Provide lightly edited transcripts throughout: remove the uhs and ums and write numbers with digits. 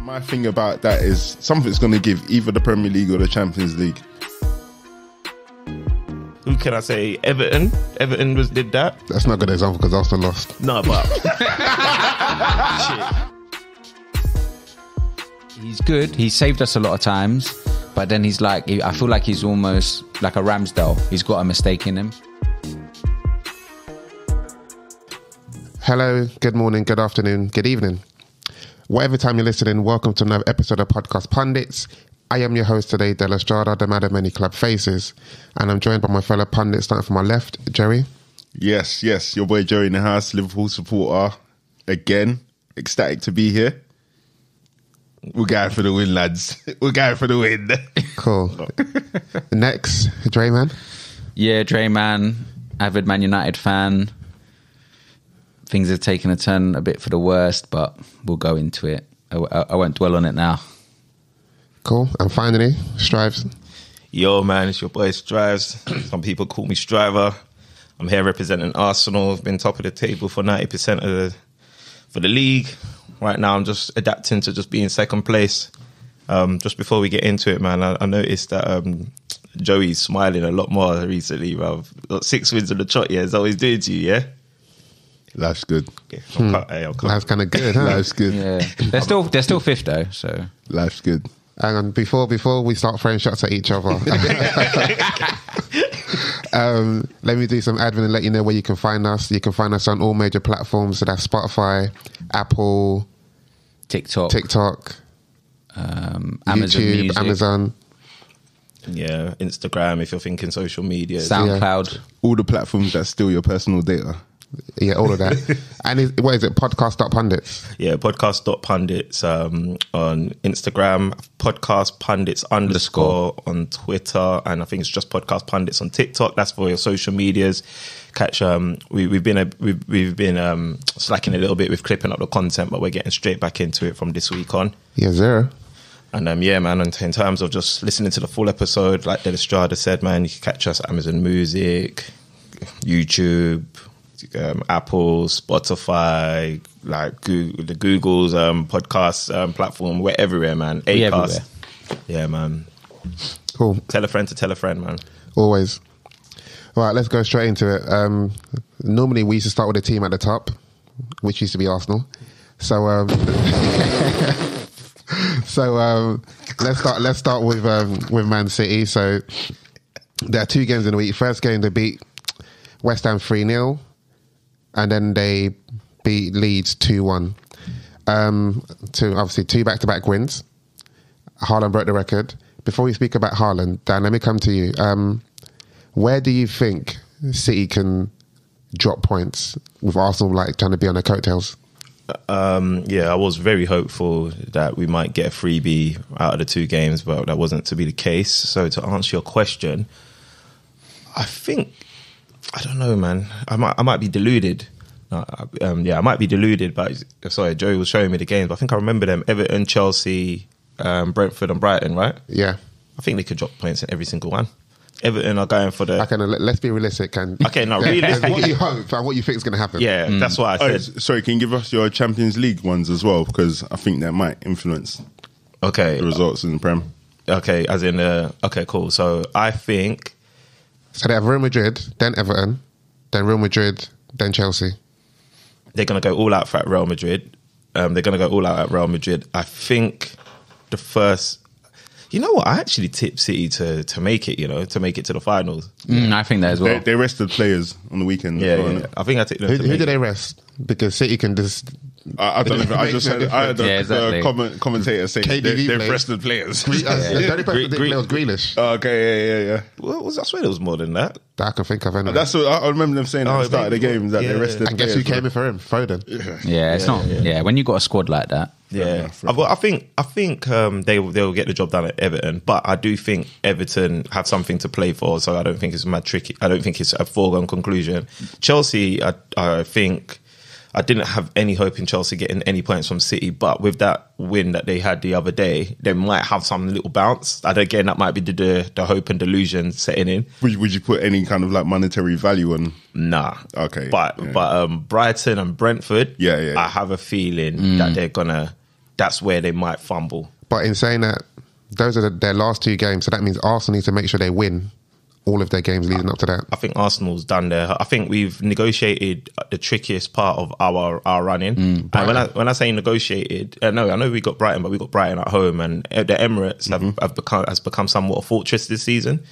My thing about that is something's going to give either the Premier League or the Champions League. Who can I say? Everton. Everton did that. That's not a good example because Arsenal lost. No, but He's good. He saved us a lot of times, but then he's like, I feel like he's almost like a Ramsdale. He's got a mistake in him. Hello, good morning, good afternoon, good evening. Whatever time you're listening, welcome to another episode of Podcast Pundits. I am your host today, De La Strada, the man of many club faces, and I'm joined by my fellow pundits, starting from my left, Jerry. Yes, your boy Jerry in the house, Liverpool supporter. Again, ecstatic to be here. We're going for the win, lads. We're going for the win. Cool. Next, Dre man. Yeah, Dre man, avid Man United fan. Things have taken a turn a bit for the worst, but we'll go into it. I won't dwell on it now. Cool. And finally, Strives. yo, man, it's your boy Strives. Some people call me Striver. I'm here representing Arsenal. I've been top of the table for 90% for the league. Right now, I'm just adapting to just being second place. Just before we get into it, man, I noticed that Joey's smiling a lot more recently, bruv. Got 6 wins on the trot, yeah. Is that what he's doing to you, yeah? Life's good. Yeah, Life's kind of good, huh? Life's good. Yeah, they're still fifth though. So Life's good. Hang on, before we start throwing shots at each other, let me do some admin and let you know where you can find us. You can find us on all major platforms. So that's Spotify, Apple, TikTok, Amazon YouTube, Music. Amazon. Yeah, Instagram if you're thinking social media. SoundCloud. All the platforms that steal your personal data. Yeah, all of that. And what is it? Podcast.pundits. Yeah, podcast.pundits on Instagram, podcast pundits _ on Twitter, and I think it's just podcast pundits on TikTok. That's for your social medias. Catch we've been slacking a little bit with clipping up the content, but we're getting straight back into it from this week on. Yeah, zero. And yeah, man, in terms of just listening to the full episode, like De La Strada said, man, you can catch us Amazon Music, YouTube, Apple, Spotify, like Google, the Google's podcast platform. We're everywhere, man. Acast. Yeah, man. Cool. Tell a friend to tell a friend, man. Always. All right, let's go straight into it. Normally, we used to start with a team at the top, which used to be Arsenal. So, let's start with Man City. So, there are 2 games in the week. First game, they beat West Ham 3-0. And then they beat Leeds 2-1. Obviously 2 back-to-back wins. Haaland broke the record. Before we speak about Haaland, Dan, let me come to you. Where do you think City can drop points with Arsenal like trying to be on their coattails? Yeah, I was very hopeful that we might get a freebie out of the 2 games, but that wasn't to be the case. So to answer your question, I don't know, man. I might be deluded. I might be deluded, but sorry, Joey was showing me the games, but I think I remember them: Everton, Chelsea, Brentford and Brighton, right? Yeah. I think they could drop points in every single one. Everton are going for the... Okay, let's be realistic. Okay, no, realistic. What you hope and what you think is going to happen. Yeah, that's what I said. Sorry, can you give us your Champions League ones as well? Because I think that might influence the results in the Prem. Okay, as in... okay, cool. So I think... So they have Real Madrid, then Everton, then Real Madrid, then Chelsea. They're going to go all out for Real Madrid. They're going to go all out at Real Madrid. I think the first... You know what? I actually tipped City to make it, to make it to the finals. I think that as well. They rested players on the weekend. Yeah. I think I tipped them Who did they rest? Because City can just... I don't know. I had a commentator say they've rested players. The only person that did play was Grealish. Okay, yeah. I swear there was more than that. That I can think of anyway. That's what I remember them saying at the start of the game, that they rested and players. guess who came in for him? Foden. Yeah, it's not... Yeah, when you got a squad like that. Yeah, I think they'll get the job done at Everton, but I do think Everton have something to play for, so I don't think it's mad tricky. I don't think it's a foregone conclusion. Chelsea, I think I didn't have any hope in Chelsea getting any points from City, but with that win that they had the other day, they might have some little bounce. And again, that might be the hope and delusion setting in. Would you put any kind of like monetary value on? Nah. Okay. But Brighton and Brentford, yeah. I have a feeling that they're gonna that's where they might fumble. But in saying that, those are their last 2 games, so that means Arsenal need to make sure they win all of their games leading up to that. I think Arsenal's done there. I think we've negotiated the trickiest part of our running. And when I say negotiated, I know we got Brighton, but we got Brighton at home, and the Emirates has become somewhat a fortress this season.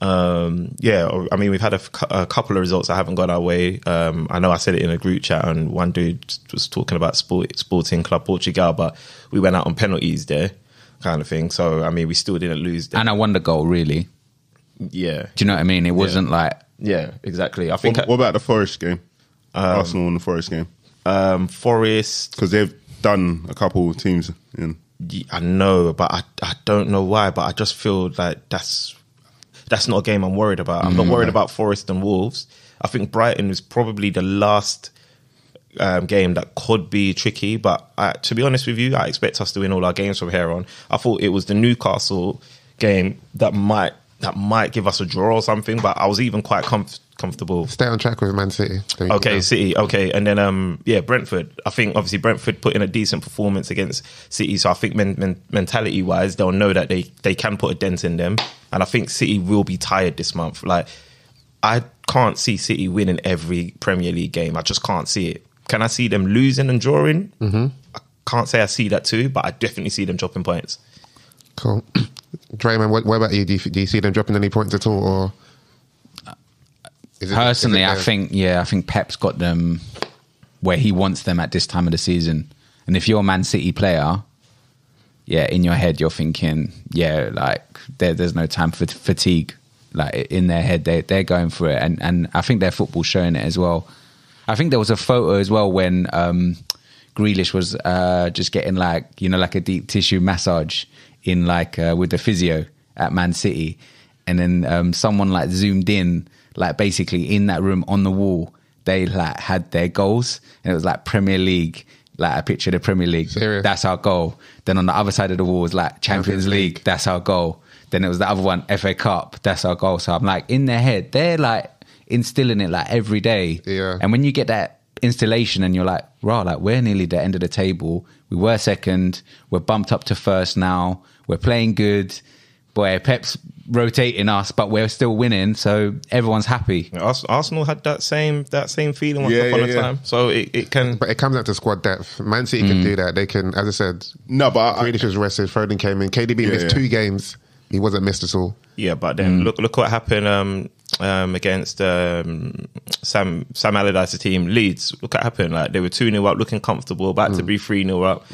I mean, we've had a couple of results that haven't gone our way. I know I said it in a group chat, and one dude was talking about Sporting Club Portugal, but we went out on penalties there, kind of thing. So I mean, we still didn't lose there. And I won the goal, really. Yeah. Do you know what I mean? It wasn't like... Yeah, exactly. I think. What about the Forest game? Arsenal and the Forest game? Forest... Because they've done a couple of teams in. I know, but I don't know why, but I just feel like that's not a game I'm worried about. I'm not worried about Forest and Wolves. I think Brighton is probably the last game that could be tricky, but to be honest with you, I expect us to win all our games from here on. I thought it was the Newcastle game that might give us a draw or something, but I was even quite comfortable. Stay on track with Man City. Okay, City. Okay, and then Brentford. I think obviously Brentford put in a decent performance against City, so I think mentality wise they'll know that they can put a dent in them, and I think City will be tired this month. Like, I can't see City winning every Premier League game. I just can't see it. Can I see them losing and drawing? I can't say I see that too, but I definitely see them dropping points. Cool. Draymond, what about you? Do you see them dropping any points at all, or personally, I think Pep's got them where he wants them at this time of the season. And if you're a Man City player, in your head you're thinking, like there's no time for fatigue. Like, in their head, they're going for it, and I think their football's showing it as well. I think there was a photo as well when Grealish was just getting like a deep tissue massage in with the physio at Man City, and then someone like zoomed in, like basically in that room on the wall they like had their goals, and it was like Premier League, like a picture of the Premier League. Serious? That's our goal. Then on the other side of the wall was like Champions League. That's our goal. Then it was the other one, FA Cup. That's our goal. So I'm like, in their head, they're like instilling it like every day. Yeah. And when you get that installation and you're like, right, like we're nearly the end of the table. We were second. We're bumped up to first now. We're playing good. Boy, Pep's rotating us, but we're still winning, so everyone's happy. Arsenal had that same feeling once upon a time. So it can... But it comes out to squad depth. Man City can do that. They can, as I said... No, but... Grealish was rested, Foden came in. KDB missed 2 games. He wasn't missed at all. Yeah, but then look what happened against Sam Allardyce's team, Leeds. Look what happened. Like, they were 2-0 up, looking comfortable, about to be 3-0 up.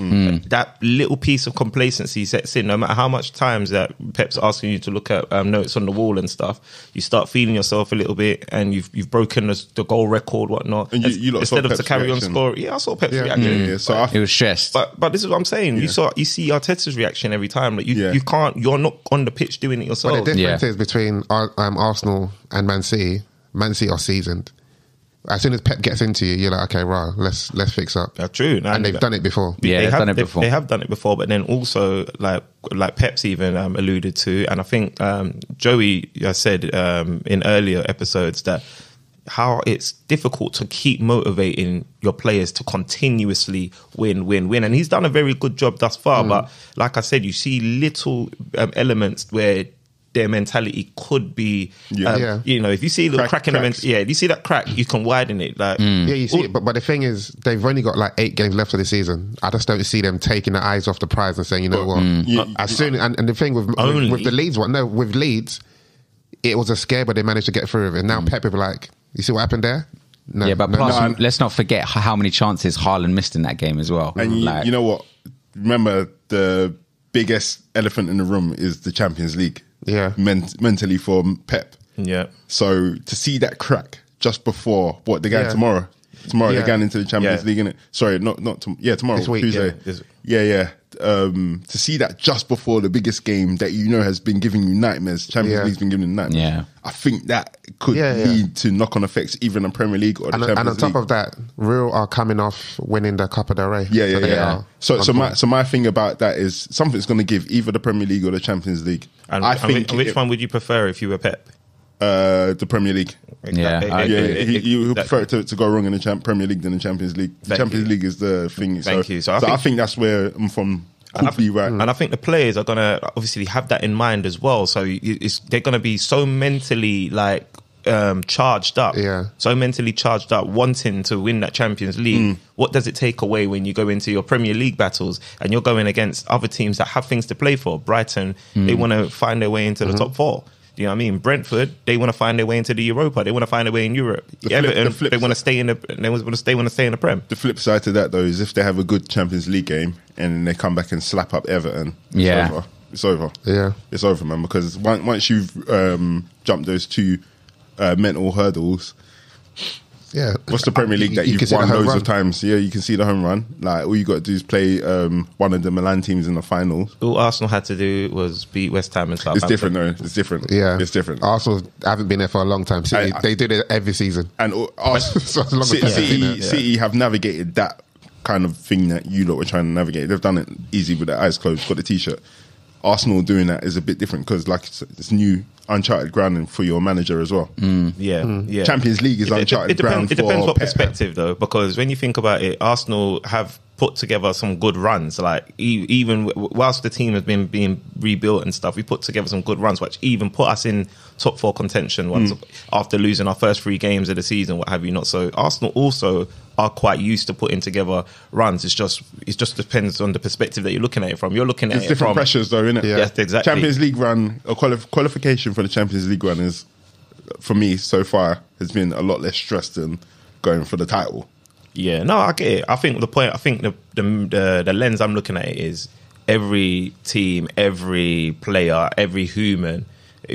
That little piece of complacency sets in. No matter how much times that Pep's asking you to look at notes on the wall and stuff, you start feeling yourself a little bit, and you've broken the goal record, whatnot. And you instead of Pep's to carry reaction. on scoring. Yeah, I saw Pep's reaction. Yeah. So It was stressed. But this is what I'm saying. You see Arteta's reaction every time. Like you're not on the pitch doing it yourself. But the difference is between Arsenal and Man City. Man City are seasoned. As soon as Pep gets into you, you're like, okay, right, let's fix up. That's true. And they've done it before. Yeah, they've done it before. They have done it before, but then also like Pep's even alluded to, and I think Joey said in earlier episodes that how it's difficult to keep motivating your players to continuously win. And he's done a very good job thus far, but like I said, you see little elements where their mentality could be, if you see a little crack in the mentality, if you see that crack, you can widen it. Like, yeah, you see it, but the thing is, they've only got like 8 games left of the season. I just don't see them taking the eyes off the prize and saying, you know what, as soon and the thing with the Leeds one, with Leeds, it was a scare, but they managed to get through with it. Now Pep will be like, you see what happened there? No, plus, let's not forget how many chances Haaland missed in that game as well. And you know what? Remember, the biggest elephant in the room is the Champions League. Yeah, mentally for Pep. Yeah. So to see that crack just before they're going tomorrow they're going into the Champions League, innit? Sorry, not tomorrow. This week, Tuesday. Yeah. To see that just before the biggest game that has been giving you nightmares. Champions League's been giving you nightmares. Yeah. I think that could lead to knock-on effects even in Premier League or the Champions League. And on top of that, Real are coming off winning the Copa del Rey. So my thing about that is something's going to give either the Premier League or the Champions League. And which one would you prefer if you were Pep? The Premier League. Yeah, I agree. He'll prefer it to go wrong in the Premier League than the Champions League. The Champions League is the thing. Thank you. So I think that's where I'm from. Right. And I think the players are gonna obviously have that in mind as well. So they're gonna be so mentally charged up, so mentally charged up, wanting to win that Champions League. What does it take away when you go into your Premier League battles and you're going against other teams that have things to play for? Brighton, they want to find their way into the top four. You know what I mean? Brentford, they want to find their way into the Europa. They want to find their way in Europe. Everton, they want to stay in the. They want to stay in the Prem. The flip side to that, though, is if they have a good Champions League game and they come back and slap up Everton, it's over. Yeah, it's over, man. Because once you've jumped those two mental hurdles. Yeah, what's the Premier League that you've won loads of times? Yeah, you can see the home run. Like, all you got to do is play one of the Milan teams in the finals. All Arsenal had to do was beat West Ham and Southampton. It's different, though. It's different. Yeah, it's different. Arsenal haven't been there for a long time. City, they do it every season. And City have navigated that kind of thing that you lot were trying to navigate. They've done it easy with their eyes closed, got the T-shirt. Arsenal doing that is a bit different because, like, it's new, uncharted ground for your manager as well. Yeah. Champions League is uncharted ground. It depends what perspective, though, because when you think about it, Arsenal have put together some good runs. Like, even whilst the team has been being rebuilt and stuff, we put together some good runs, which even put us in top four contention once after losing our first 3 games of the season, what have you not. So Arsenal also are quite used to putting together runs. It just depends on the perspective that you're looking at it from. You're looking at it different from pressures, though, isn't it? Yeah. Yes, exactly. Champions League run, a qualification for the Champions League run is, for me, so far, has been a lot less stress than going for the title. Yeah, no, I get it. I think the lens I'm looking at it is every team, every player, every human,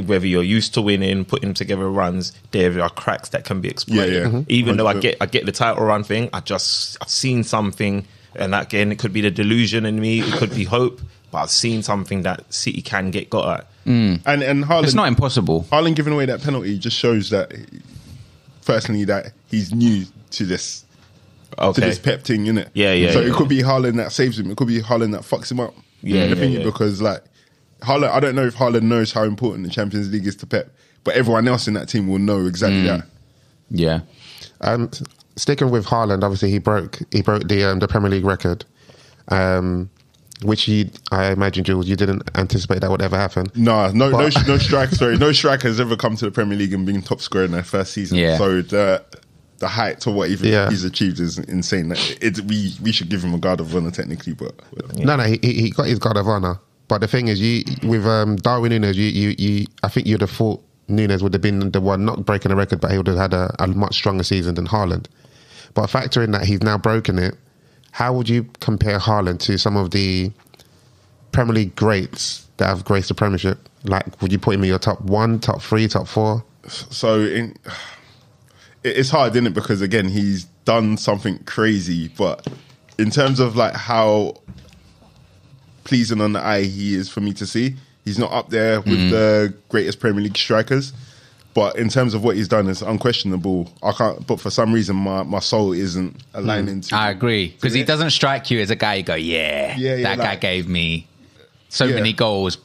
whether you're used to winning, putting together runs, there are cracks that can be exploited. Even 100%. Though I get the title run thing, I've seen something, and again, it could be the delusion in me, it could be hope, but I've seen something that City can get got at. And Haaland, it's not impossible. Haaland giving away that penalty just shows that, personally, that he's new to this. To this pep thing, innit? Yeah. So it could be Haaland that saves him. It could be Haaland that fucks him up. Because, like, Haaland, I don't know if Haaland knows how important the Champions League is to Pep, but everyone else in that team will know exactly that. Yeah. Sticking with Haaland, obviously he broke the Premier League record, which I imagine, Jules, you didn't anticipate that would ever happen. No striker. Sorry, no striker has ever come to the Premier League and been top scorer in their first season. Yeah. So the height to what he's achieved is insane. We should give him a guard of honour technically, but no, he got his guard of honour. But the thing is, with Darwin Núñez, I think you'd have thought Núñez would have been the one not breaking the record, but he would have had a much stronger season than Haaland. But factor in that he's now broken it. How would you compare Haaland to some of the Premier League greats that have graced the Premiership? Like, would you put him in your top 1, top 3, top 4? So it's hard, isn't it? Because again, he's done something crazy, but in terms of like how pleasing on the eye he is for me to see, he's not up there with the greatest Premier League strikers. But in terms of what he's done, it's unquestionable. I can't. But for some reason, my soul isn't aligning to. I agree, because he doesn't strike you as a guy you go, that guy gave me so many goals.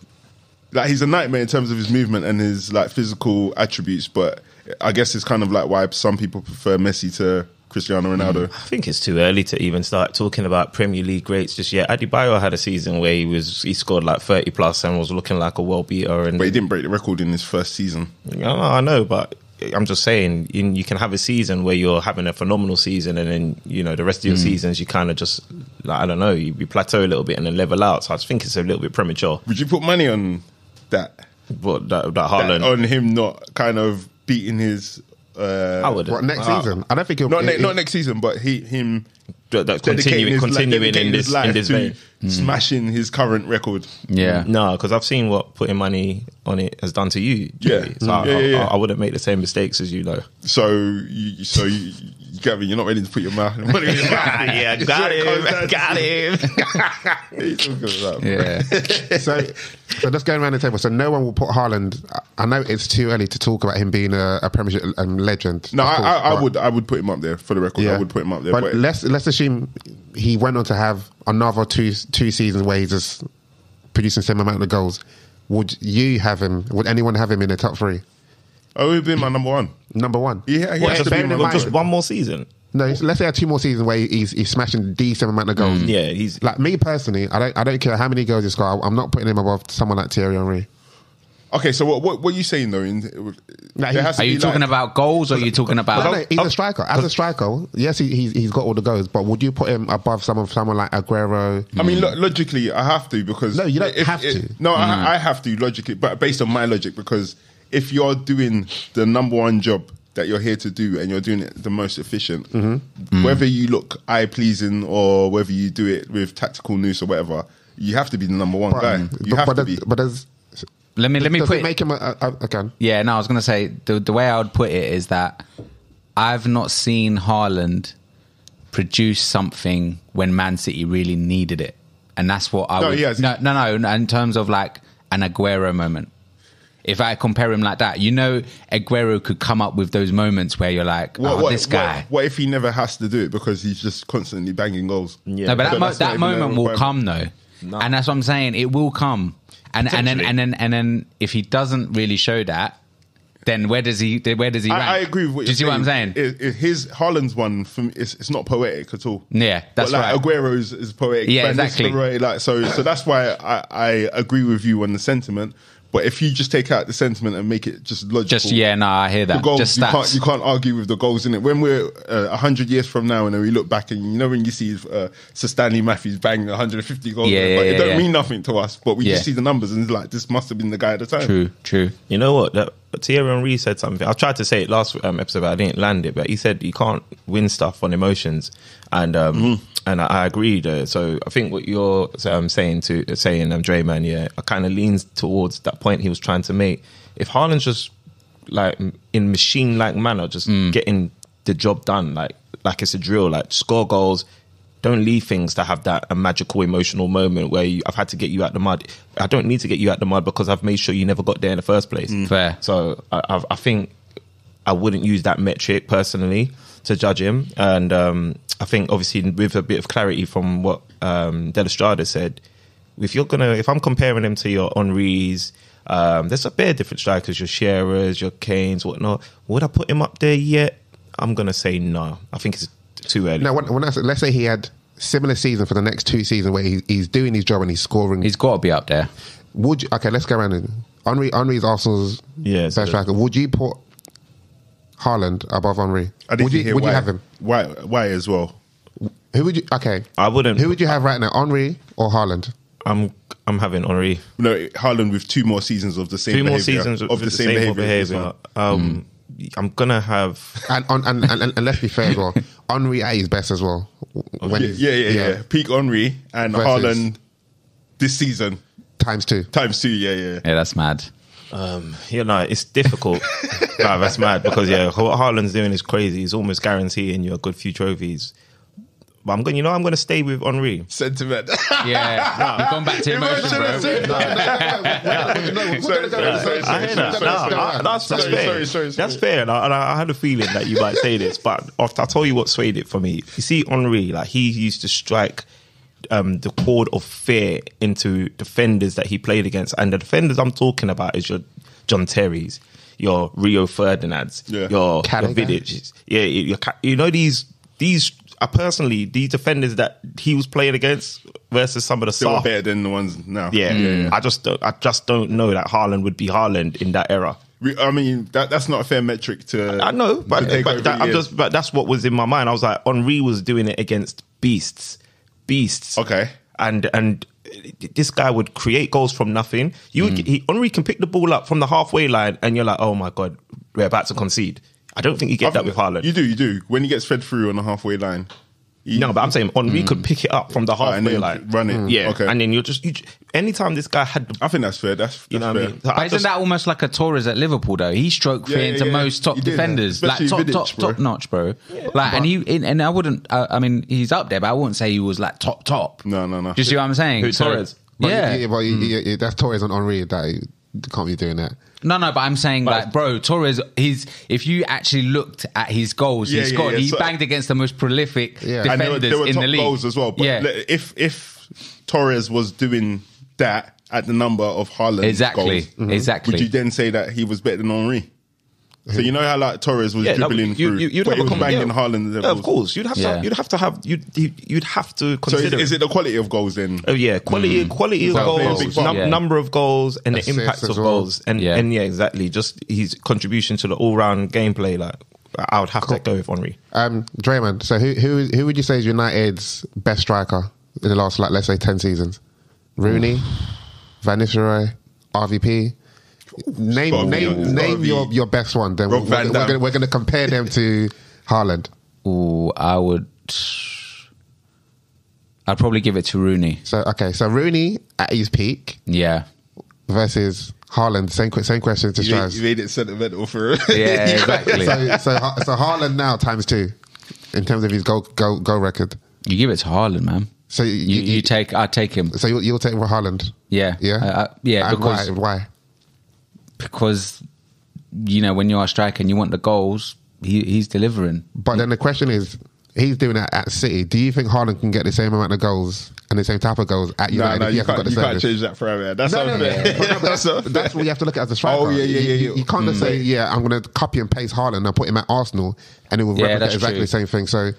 Like, he's a nightmare in terms of his movement and his like physical attributes. But I guess it's kind of like why some people prefer Messi to Cristiano Ronaldo. I think it's too early to even start talking about Premier League greats just yet. Adebayo had a season where he scored like 30 plus and was looking like a world beater. But he didn't break the record in his first season. I know, but I'm just saying, you can have a season where you're having a phenomenal season, and then the rest of your seasons you kind of just, like, I don't know, you plateau a little bit and then level out. So I just think it's a little bit premature. Would you put money on that? What, that Haaland? On him not kind of beating his... I would. What, next season? I don't think he'll... Not next season, but him... continuing in this vein. Smashing his current record. Yeah. No, because I've seen what putting money on it has done to you. Yeah. So I wouldn't make the same mistakes as you, though. So you get me, you're not ready to put your money in your mouth. Yeah, got him. Yeah. So let's go around the table. So no one will put Haaland... I know it's too early to talk about him being a Premiership legend. No, I would put him up there, for the record. Yeah. I would put him up there. But let's assume he went on to have another two seasons where he's just producing the same amount of goals. Would you have him? Would anyone have him in the top 3? Oh, he'd been my number one. Number one. Yeah, he What, has just, to be my number just one. one more season? No, let's say 2 more seasons where he's smashing decent amount of goals. Yeah, he's Like me personally, I don't care how many goals he score. I'm not putting him above someone like Thierry Henry. Okay, so what are you saying though? There has to Are you be, talking like- about goals or are you talking about... No, he's a striker. As a striker, yes, he's got all the goals. But would you put him above someone like Aguero? I mean, logically, I have to because No, you don't have to. No, I have to logically, but based on my logic, because if you're doing the number one job that you're here to do and you're doing it the most efficient, whether you look eye pleasing or whether you do it with tactical nous or whatever, you have to be the number one guy. You have to be. But there's Let me does put it make him again? Yeah, no, I was going to say the way I would put it is that I've not seen Haaland produce something when Man City really needed it, and that's what I No, would. he has. No, in terms of like an Aguero moment. If I compare him like that, Aguero could come up with those moments where you're like, this guy. What if he never has to do it because he's just constantly banging goals? Yeah. No, but that's not that even moment a will requirement. come though, No. and that's what I'm saying. It will come, and Potentially. then if he doesn't really show that, then where does he rank? I agree with what Do you you're see what I'm saying? His Haaland's one, for me, it's not poetic at all. Yeah, that's but like right. Aguero's is poetic. Yeah, Van exactly. Nistelrooy, like so that's why I agree with you on the sentiment. But if you just take out the sentiment and make it just logical, I hear the that. goals, Just you stats. can't argue with the goals in it. When we're 100 years from now and then we look back and when you see Sir Stanley Matthews bang 150 goals, it don't mean nothing to us, but we just see the numbers and it's like this must have been the guy at the time. True. You know what? Thierry Henry said something. I tried to say it last episode, but I didn't land it. But he said you can't win stuff on emotions, and I agreed. So I think what you're saying, Draymond, yeah, I kind of leans towards that point he was trying to make. If Haaland's just like in machine-like manner, just getting the job done, like it's a drill, like score goals. Don't leave things to have that a magical emotional moment where I've had to get you out the mud. I don't need to get you out the mud because I've made sure you never got there in the first place. Fair. So I think I wouldn't use that metric personally to judge him. And I think obviously with a bit of clarity from what De La Strada said, if I'm comparing him to your Henrys, there's a bare different strikers, your Shearers, your Kanes, whatnot. Would I put him up there yet? I'm going to say no. I think it's too early. Now, let's say he had similar season for the next 2 seasons where he's doing his job and he's scoring. He's got to be up there. Okay, let's go around it. Henry's Arsenal's best striker. Would you put Haaland above Henry? I didn't hear would why. you have him? Why as well? Who would you? Okay, I wouldn't. Who would you have right now, Henry or Haaland? I'm having Henry. No, Haaland with 2 more seasons of the same 2 more behaviour, seasons of the same behavior. I'm gonna have And let's be fair as well. Henry at his best as well. Yeah. Peak Henry and Versus- Haaland this season Times 2. Yeah. Yeah, that's mad. It's difficult. No, that's mad because what Haaland's doing is crazy. He's almost guaranteeing you a good few trophies. But I'm going to stay with Henry. Sentiment. Yeah, you've gone back to emotion, bro. I hear that. That's fair. Sorry. That's fair. And I had a feeling that you might say this, but I'll tell you what swayed it for me. You see, Henry, like he used to strike the chord of fear into defenders that he played against, and the defenders I'm talking about is your John Terrys, your Rio Ferdinands, your Vidic. These are personally these defenders that he was playing against versus some of the They were soft. better than the ones now. Yeah. I just don't know that Haaland would be Haaland in that era. I mean, that's not a fair metric to. I know, but that's what was in my mind. I was like, Henry was doing it against beasts. Okay. And this guy would create goals from nothing. Henry can pick the ball up from the halfway line, and you're like, oh my god, we're about to concede. I don't think you get that with Haaland. You do. When he gets fed through on the halfway line. No, but I'm saying Henry could pick it up from the and halfway then line. run it. Yeah. Okay. And then anytime this guy had the I think that's fair. That's you know what I fair. mean? So But isn't that almost like a Torres at Liverpool though? He stroke fear into most top He did. defenders, like Especially top Vidic, bro. notch, bro. And I wouldn't. I mean, he's up there, but I wouldn't say he was like top. No. Do you see what I'm saying? Who, Torres? Yeah, that's Torres on Henry. That you can't be doing that. No, but I'm saying like, bro, Torres. If you actually looked at his goals, he scored. He banged against the most prolific And defenders there were in top the league. goals as well. But if Torres was doing that at the number of Haaland Exactly. goals, would you then say that he was better than Henry? So you know how like Torres was dribbling through, you'd but have he was banging Haaland. Yeah, of course, you'd have to consider. So is it the quality of goals then? Oh yeah, quality of goals, number of goals, and Assists the impact of as well. goals, and exactly, just his contribution to the all round gameplay. Like I would have to go with Henry. Draymond, so who would you say is United's best striker in the last, like, let's say 10 seasons? Rooney, Van Nistelrooy, RVP. Name your best one. Then we're going to compare them to Haaland. Ooh, I'd probably give it to Rooney. So Rooney at his peak, Yeah. versus Haaland. Same question to Strauss. You made it sentimental for it. Yeah, exactly. So Haaland now times 2 in terms of his goal record. You give it to Haaland, man. So I'd take him. So you'll take Haaland. Yeah. And Because why? Because when you're a striker and you want the goals, he's delivering. But then the question is, he's doing that at City. Do you think Haaland can get the same amount of goals and the same type of goals at United? No, you can't change that forever. That's unfair. That's what you have to look at as a striker. Oh, yeah. You can't just say, I'm going to copy and paste Haaland and put him at Arsenal and it will replicate exactly the same thing. So,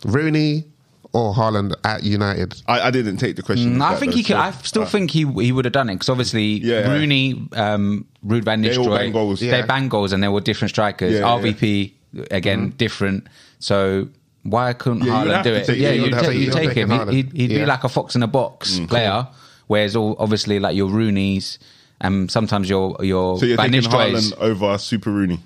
Rooney or Haaland at United? I didn't take the question. I think he could. I still think he would have done it because obviously Rooney, Ruud van Nistelrooy, they all bang goals. They bang goals and they were different strikers. RVP again different. So why couldn't Haaland do it? You take him. He'd be like a fox in a box player. Whereas obviously like your Rooneys and sometimes your So you're Van taking Nistelrooys. Haaland over Super Rooney.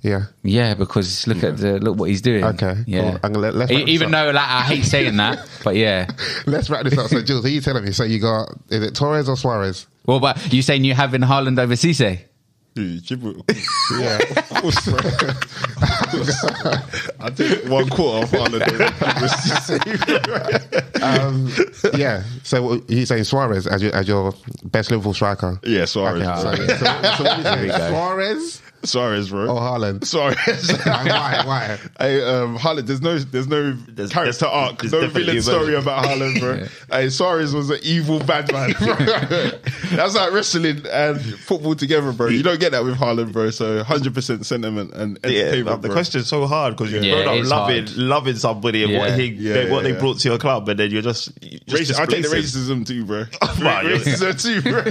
Yeah, because look what he's doing. Okay, yeah. Cool. Let's Even though like I hate saying that, but yeah. Let's wrap this up. So Jules, are you telling me? So you got, is it Torres or Suarez? Well, but you saying you having Haaland over Cisse? Yeah, of course. I take 1/4 of Haaland. Yeah. So he's saying Suarez as your best Liverpool striker. Yeah, Suarez. Okay, so what do you say? Suarez, bro. Or Haaland? Suarez. Why? Haaland, there's no character arc, no villain story about Haaland, bro. Hey, Suarez was an evil bad man, bro. That's like wrestling and football together, bro. You don't get that with Haaland, bro. So 100% sentiment and entertainment, the bro. question's so hard because you've grown up loving somebody and what they brought to your club, and then you're just I take the racism too, bro. Racism too, bro.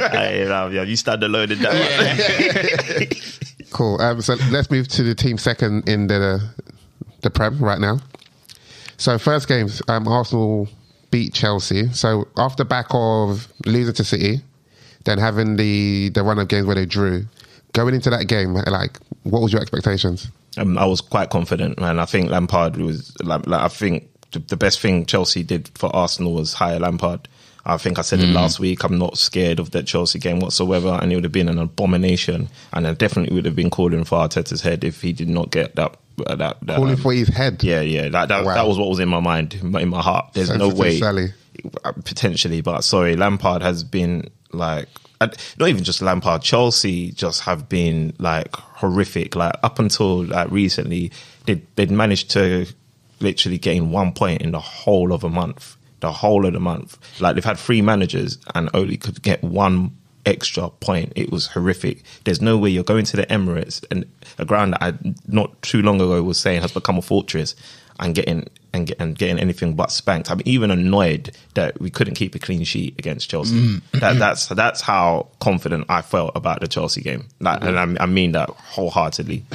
You stand alone in that. Cool. So let's move to the team second in the Prem right now. So first games, Arsenal beat Chelsea. So off the back of losing to City, then having the run of games where they drew, going into that game, like, what was your expectations? I was quite confident, man. I think Lampard was I think the best thing Chelsea did for Arsenal was hire Lampard. I think I said it last week. I'm not scared of that Chelsea game whatsoever, and it would have been an abomination. And I definitely would have been calling for Arteta's head if he did not get that. Calling for his head. Yeah. That was what was in my mind, in my heart. There's Sensitive no way, Sally. potentially. But sorry, Lampard has been like, not even just Lampard. Chelsea just have been like horrific. Like up until like recently, they'd managed to literally gain 1 point in the whole of a month. The whole of the month. Like they've had 3 managers and only could get 1 extra point. It was horrific. There's no way you're going to the Emirates, and a ground that I not too long ago was saying has become a fortress, and getting anything but spanked. I'm even annoyed that we couldn't keep a clean sheet against Chelsea. That's how confident I felt about the Chelsea game. And I mean that wholeheartedly.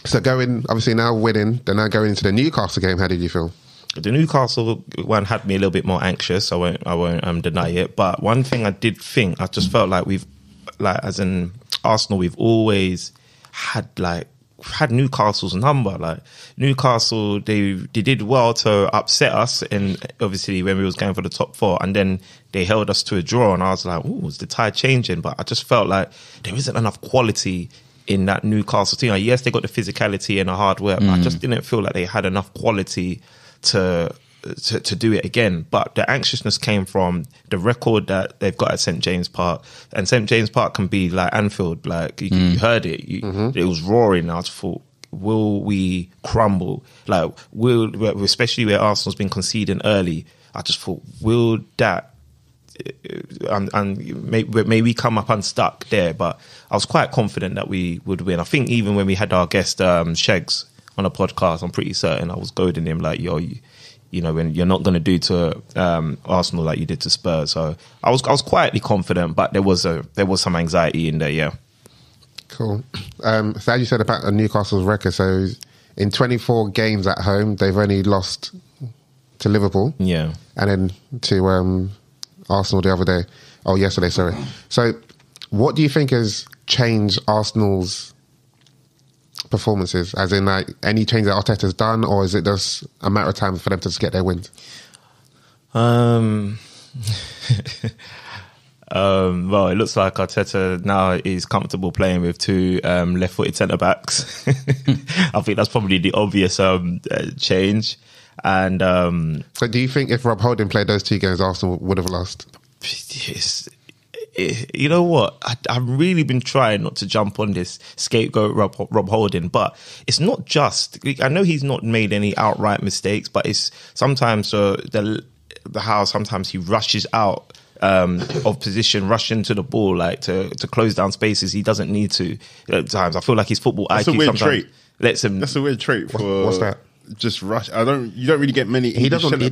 So obviously now winning, then now going into the Newcastle game, how did you feel? The Newcastle one had me a little bit more anxious. I won't deny it. But one thing I did think, I just felt like as in Arsenal, we've always had Newcastle's number. Like Newcastle, they did well to upset us, and obviously when we was going for the top 4, and then they held us to a draw, and I was like, "Oh, is the tide changing?" But I just felt like there isn't enough quality in that Newcastle team. Like, yes, they got the physicality and the hard work, but I just didn't feel like they had enough quality to do it again. But the anxiousness came from the record that they've got at St. James Park, and St. James Park can be like Anfield. Like you heard it, it was roaring. I just thought, will we crumble? Like especially where Arsenal's been conceding early. I just thought, will that and maybe we come up unstuck there, but I was quite confident that we would win. I think even when we had our guest Shegs on a podcast, I'm pretty certain I was goading him like, yo, you know, when you're not going to do to Arsenal like you did to Spurs. So I was quietly confident, but there was some anxiety in there. Yeah. Cool. So as you said about Newcastle's record, so in 24 games at home, they've only lost to Liverpool. Yeah. And then to Arsenal the other day. Oh, yesterday, sorry. So what do you think has changed Arsenal's performances? As in, like, any change that Arteta's done, or is it just a matter of time for them to just get their wins? Well, it looks like Arteta now is comfortable playing with two left-footed centre-backs. I think that's probably the obvious change. And so do you think if Rob Holding played those 2 games, Arsenal would have lost? You know what? I've really been trying not to jump on this scapegoat Rob Holding, but it's not just. I know he's not made any outright mistakes, but it's sometimes how sometimes he rushes out of position, rushing to the ball, like to close down spaces he doesn't need to. At times, I feel like his football That's IQ a weird sometimes trait. lets him. That's a weird trait for What's that? Just rush. You don't really get many. He doesn't want to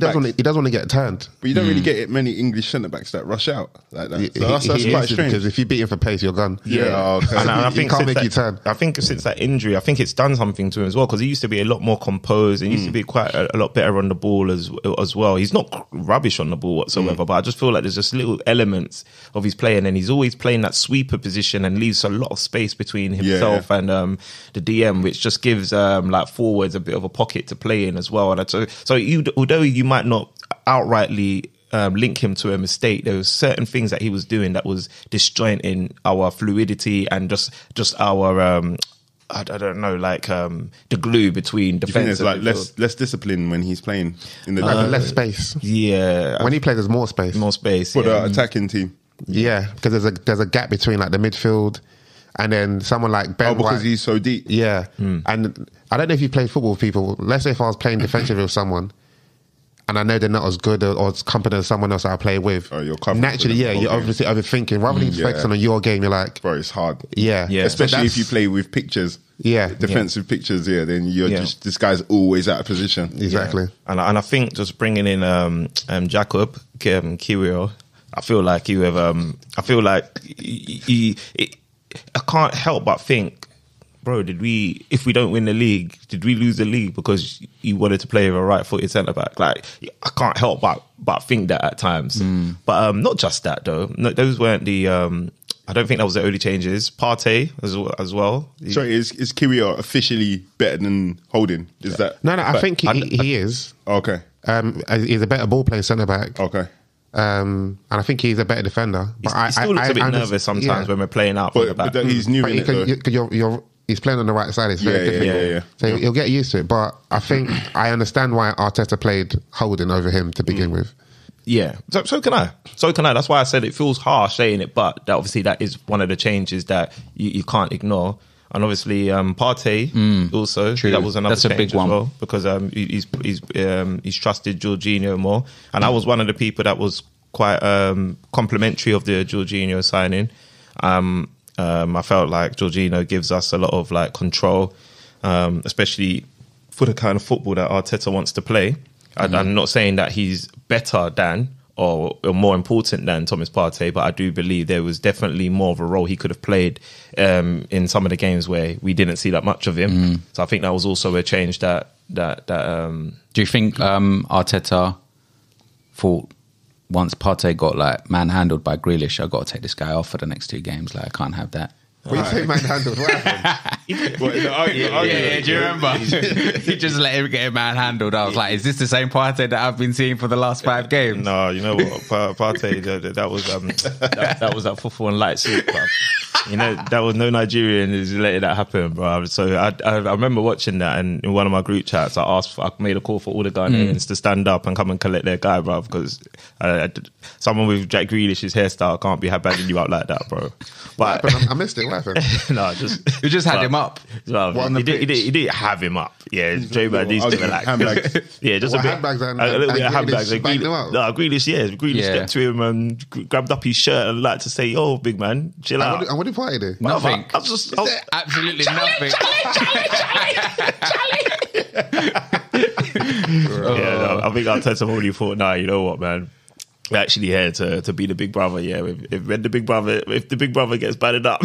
get turned. But you don't really get many English centre backs that rush out like that. So that's He quite is, strange. because if you beat him for pace, you're gone. Yeah, okay. And I He think can't since make you turn. I think since that injury, I think it's done something to him as well, because he used to be a lot more composed and used to be quite a lot better on the ball as well. He's not rubbish on the ball whatsoever, but I just feel like there's just little elements of his playing, and he's always playing that sweeper position and leaves a lot of space between himself and the DM, which just gives like forwards a bit of a pocket to play in as well. And so although you might not outrightly link him to a mistake, there was certain things that he was doing that was disjointing our fluidity and just our I don't know, like the glue between defense. You think there's like and less discipline when he's playing in the Less space. yeah, When he plays, there's more space. more space for yeah. the attacking team. Yeah, because there's a gap between like the midfield and then someone like Ben Oh, because White. he's so deep. Yeah, and I don't know if you play football with people. Let's say if I was playing defensively with someone, and I know they're not as good or as competent as someone else that I play with. Oh, you're covering naturally, for the yeah, whole you're game. obviously overthinking. Rather than focusing on your game, you're like, Bro, it's hard. yeah, Yeah. Especially So if you play with pictures. Yeah. Defensive pictures, then you're Yeah. just, this guy's always out of position. exactly. And I think just bringing in Jacob Kiwior, I feel like you have. I feel like I can't help but think, bro, if we don't win the league, did we lose the league because you wanted to play with a right-footed centre back? Like, I can't help but think that at times. But not just that though. No, those weren't the. I don't think that was the only changes. Partey as well. Sorry, is Kiwior officially better than Holding? Is that No, I think he is. okay? He's a better ball playing centre back. Okay, And I think he's a better defender. But He still looks a bit nervous sometimes when we're playing out from the back. but he's new in it though. He's playing on the right side. It's very Yeah, difficult. yeah. So you'll get used to it. But I think I understand why Arteta played Holding over him to begin with. Yeah, so can I. That's why I said it feels harsh saying it, but that is one of the changes that you can't ignore. And obviously, Partey also True. that was another That's a change big as one. well, because he's trusted Jorginho more, and I was one of the people that was quite complimentary of the Jorginho signing. I felt like Jorginho gives us a lot of like control, especially for the kind of football that Arteta wants to play. I'm not saying that he's better than or more important than Thomas Partey, but I do believe there was definitely more of a role he could have played in some of the games where we didn't see that much of him. So I think that was also a change that Do you think Arteta thought once Partey got like manhandled by Grealish, I've got to take this guy off for the next 2 games? Like, I can't have that. What you say manhandled? What happened? What, in the argument? do you remember? He just let him get manhandled. I was like, is this the same Partey that I've been seeing for the last 5 games? No, you know what, Partey, that was that was that football and light soup, bro. You know, that was no Nigerian is letting that happen, bro. So I remember watching that, and in one of my group chats, I made a call for all the Ghanaians to stand up and come and collect their guy, bro, because someone with Jack Grealish's hairstyle can't be bagging you out like that, bro. But I missed it. What happened? no, You just had him up. So, What, on the he pitch? didn't have him up. Yeah, J-Man needs to relax. Handbags. Yeah, just What, a bit. handbags and- a little and bit of handbags. Grealish bagged him up? No, Grealish Yeah. stepped to him and grabbed up his shirt and like to say, "Oh, big man, chill out." And what did Party do? Nothing. I was just, I was- Absolutely nothing. yeah, no, I think our testimony thought, nah, you know what, man. We're actually here to be the big brother. Yeah, if the big brother gets battered up,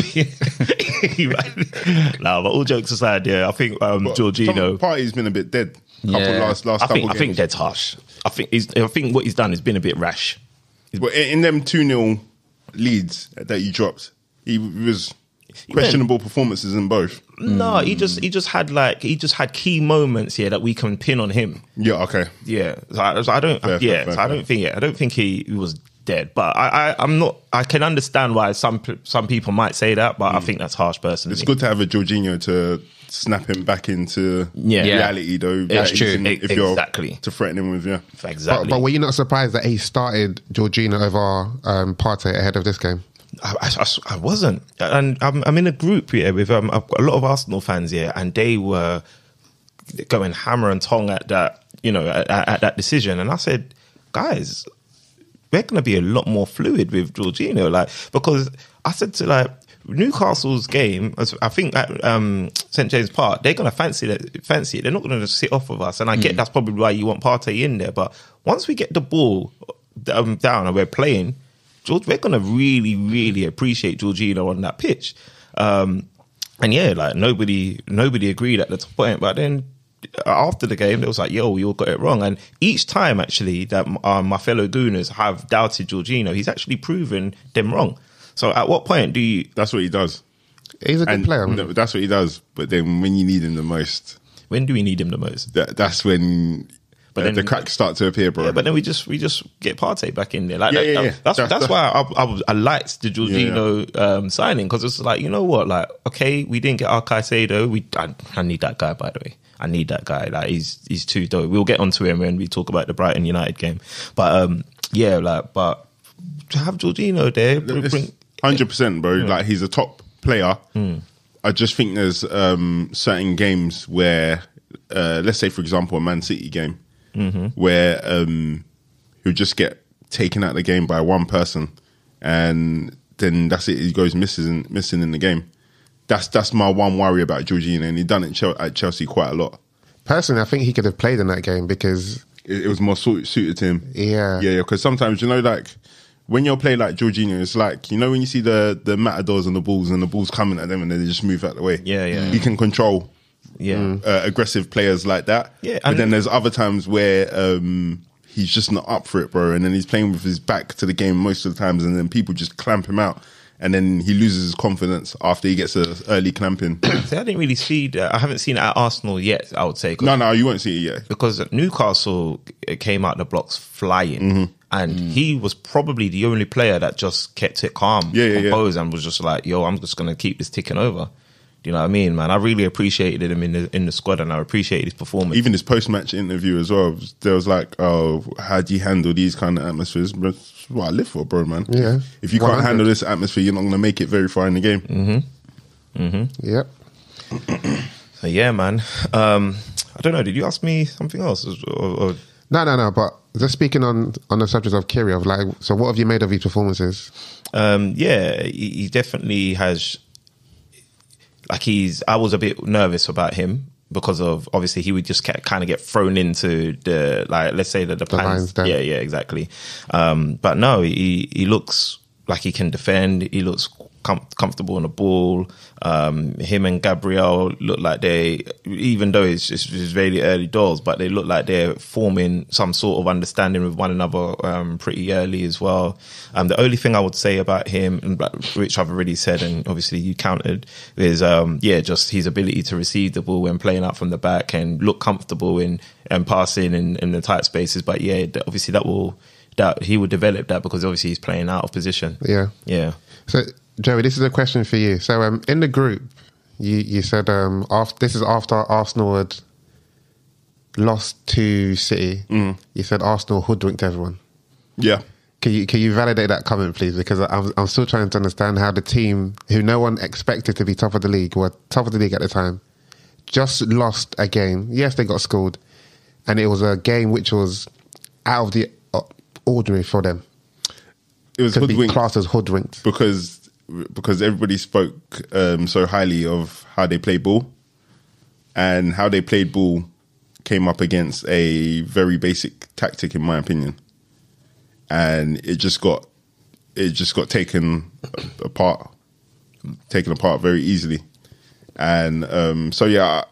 nah. But all jokes aside, yeah, I think Jorginho. Party's been a bit dead. Yeah, Last I couple think games. dead's harsh. I think what he's done has been a bit rash. But in them 2-0 leads that you dropped, he was questionable performances in both. No, he just had key moments here that we can pin on him. Yeah, okay. Yeah, so I don't. Fair. I don't think he was dead. But I'm not. I can understand why some people might say that, but I think that's harsh personally. It's good to have a Jorginho to snap him back into reality, though. It's Like, true. if you're Exactly. to threaten him with, Exactly. But were you not surprised that he started Jorginho over Partey ahead of this game? I wasn't, and I'm in a group here with a lot of Arsenal fans here, and they were going hammer and tongue at that, at that decision. And I said, guys, we're going to be a lot more fluid with Jorginho, because I said to Newcastle's game, I think at St James Park, they're going to fancy it. They're not going to sit off of us, and I get that's probably why you want Partey in there. But once we get the ball down and we're playing, we're going to really, really appreciate Jorginho on that pitch. And yeah, nobody agreed at the point. But then after the game, they was like, yo, we all got it wrong. And each time, actually, that my fellow Gooners have doubted Jorginho, he's actually proven them wrong. So at what point do you... That's what he does. He's a good player. No, that's what he does. But then when you need him the most... When do we need him the most? That's when... But then the cracks start to appear, bro. Yeah, but then we just get Partey back in there. That's why I liked the Jorginho signing, because it's like, you know what, okay, we didn't get our Caicedo. I need that guy, by the way. I need that guy. He's too dope. We'll get onto him when we talk about the Brighton United game. But but to have Jorginho there, 100%, bro. He's a top player. I just think there's certain games where, let's say, for example, a Man City game, where he'll just get taken out of the game by one person, and then that's it. He goes missing in the game. That's my one worry about Jorginho, and he done it at Chelsea quite a lot. Personally, I think he could have played in that game because it was more suited to him. Yeah. Because sometimes, when you're playing like Jorginho, it's when you see the matadors and the balls coming at them and then they just move out the way. Yeah. He can control Yeah. aggressive players like that. Yeah, but then there's other times where he's just not up for it, bro. And then he's playing with his back to the game most of the times, and then people just clamp him out. And then he loses his confidence after he gets an early clamping. See, I didn't really see that. I haven't seen it at Arsenal yet, I would say. No, you won't see it yet. Because Newcastle came out the blocks flying. And he was probably the only player that just kept it calm, composed, and was just like, yo, I'm just going to keep this ticking over. Do you know what I mean, man? I really appreciated him in the squad, and I appreciated his performance. Even his post-match interview as well. There was like, oh, how do you handle these kind of atmospheres? That's what I live for, bro, man. Yeah. If you can't handle this atmosphere, you're not going to make it very far in the game. Yep. So yeah, man. I don't know. Did you ask me something else? Or No. But just speaking on the subject of Kyrgios, so what have you made of his performances? He definitely has. I was a bit nervous about him because of, obviously, he would just kind of get thrown into the, let's say the plans. Yeah, exactly. But no, he looks like he can defend. He looks comfortable on the ball. Him and Gabriel look like even though it's very early doors, but they look like they're forming some sort of understanding with one another pretty early as well. The only thing I would say about him, which I've already said, and obviously you countered, is just his ability to receive the ball when playing out from the back and look comfortable in passing in the tight spaces. But yeah, obviously that he would develop that, because obviously he's playing out of position. Yeah. So, Joey, this is a question for you. So, in the group, you said this is after Arsenal had lost to City. You said Arsenal hoodwinked everyone. Yeah. Can you validate that comment, please? Because I'm still trying to understand how the team, who no one expected to be top of the league, were top of the league at the time, just lost a game. Yes, they got scored, and it was a game which was out of the ordinary for them. It was Could be hoodwinked classed as hoodwinked. because everybody spoke so highly of how they played ball, and how they played ball came up against a very basic tactic, in my opinion. And it just got taken apart very easily. And so yeah,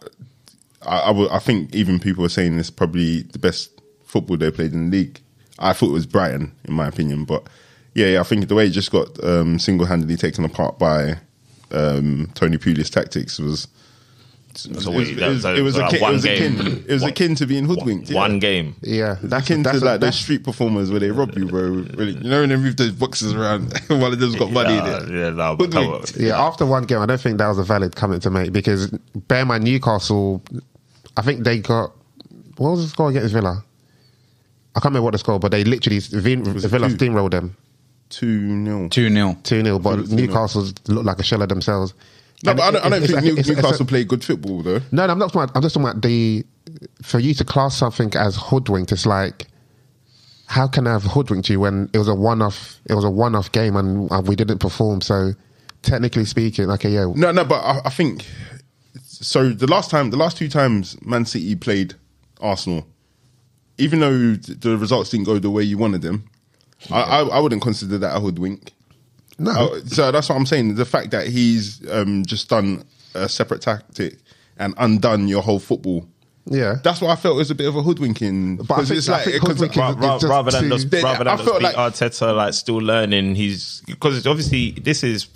I think even people were saying it's probably the best football they played in the league. I thought it was Brighton, in my opinion, but yeah, I think the way it just got single-handedly taken apart by Tony Pulis' tactics was. It was akin to being hoodwinked. Yeah. One game. Yeah, Akin to like those street performers where they rob you, bro. Really, you know, when they move those boxes around, one of them's got money in it. Yeah, no, but come on. Yeah, after one game, I don't think that was a valid comment to make, because bear in mind, Newcastle, I think they got, what was the score against Villa? I can't remember what the score, but they literally, Villa steamrolled them. 2-0. 2-0, but Newcastle looked like a shell of themselves. No, but I don't think Newcastle played good football, though. No, I'm just talking about for you to class something as hoodwinked, it's like, how can I have hoodwinked you when it was a one-off game and we didn't perform? So technically speaking, okay, yeah. No, but I think, so the last two times Man City played Arsenal, even though the results didn't go the way you wanted them, I wouldn't consider that a hoodwink. No. So that's what I'm saying. The fact that he's just done a separate tactic and undone your whole football. Yeah. That's what I felt was a bit of a hoodwinking. But I think rather than just Arteta like still learning, because obviously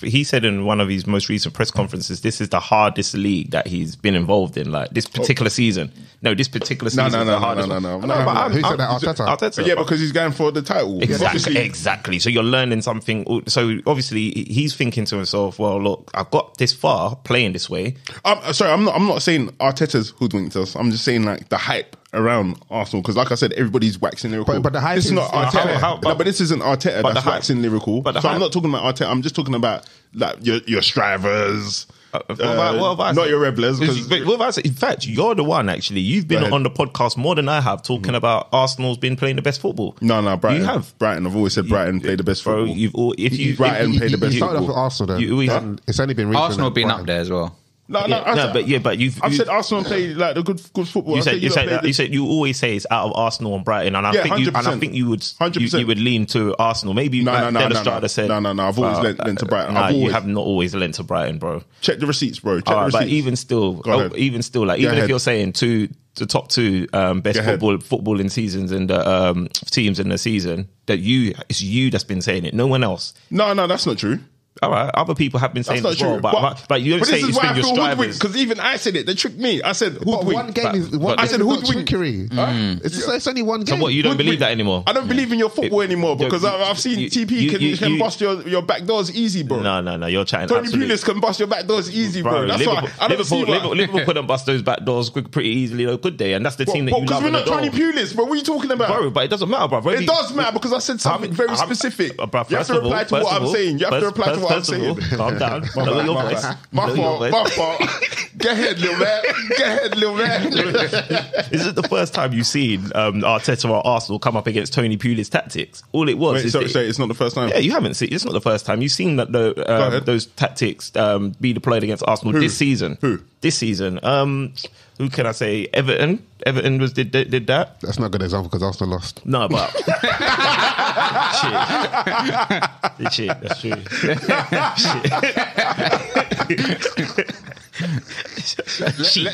he said in one of his most recent press conferences, this is the hardest league that he's been involved in, like this particular season. No, this particular season. No. Who said that? Arteta. Yeah, because he's going for the title. Exactly. So you're learning something. So obviously he's thinking to himself, well, look, I've got this far playing this way. Sorry, I'm not saying Arteta's hoodwinked us. I'm just saying like the hype around Arsenal, because like I said, everybody's waxing lyrical. But the hype is not Arteta. But this isn't Arteta. That's waxing lyrical. So I'm not talking about Arteta. I'm just talking about like your strivers. What have I not said? your rebellers. What have I said? In fact, you're the one actually. You've been on the podcast more than I have talking about Arsenal's been playing the best football. No, Brighton. You have. Brighton. I've always said Brighton play the best football. Brighton play the best football. You started off with Arsenal though. It's only been recent. Arsenal been up there as well. But you've. I've said Arsenal play like the good football. You said you always say it's out of Arsenal and Brighton, and I think you would 100%. You would lean to Arsenal. Maybe no. said No. I've always lent to Brighton. You have not always lent to Brighton, bro. Check the receipts, bro. Check the receipts. But even still, if you're saying the top two best footballing seasons and teams in the season, it's you that's been saying it, no one else. No, that's not true. All right, other people have been saying it as well, but you don't say it's been your strivers. Because even I said it, they tricked me. I said hoodwink. One game is trickery. It's only one game. So what, you don't believe that anymore? I don't believe in your football anymore, because I've seen TP can bust your back doors easy, bro. No, you're chatting. Tony Pulis can bust your back doors easy, bro. That's why I don't see Liverpool couldn't bust those back doors pretty easily, though, could they? And that's the team that you love. Because we're not Tony Pulis, bro. What are you talking about? Bro, but it doesn't matter, bro. It does matter, because I said something very specific. You have to reply to what I'm saying. You have to reply to what I'm saying. Calm down. Lower your voice. My fault. Get ahead, little man. Is it the first time you've seen Arteta or Arsenal come up against Tony Pulis' tactics? All it was. It's not the first time. Yeah, you haven't seen. It's not the first time. You've seen that those tactics be deployed against Arsenal this season. Who? This season. Who can I say? Everton. Everton did that. That's not a good example because Arsenal lost. No, but shit. That's true.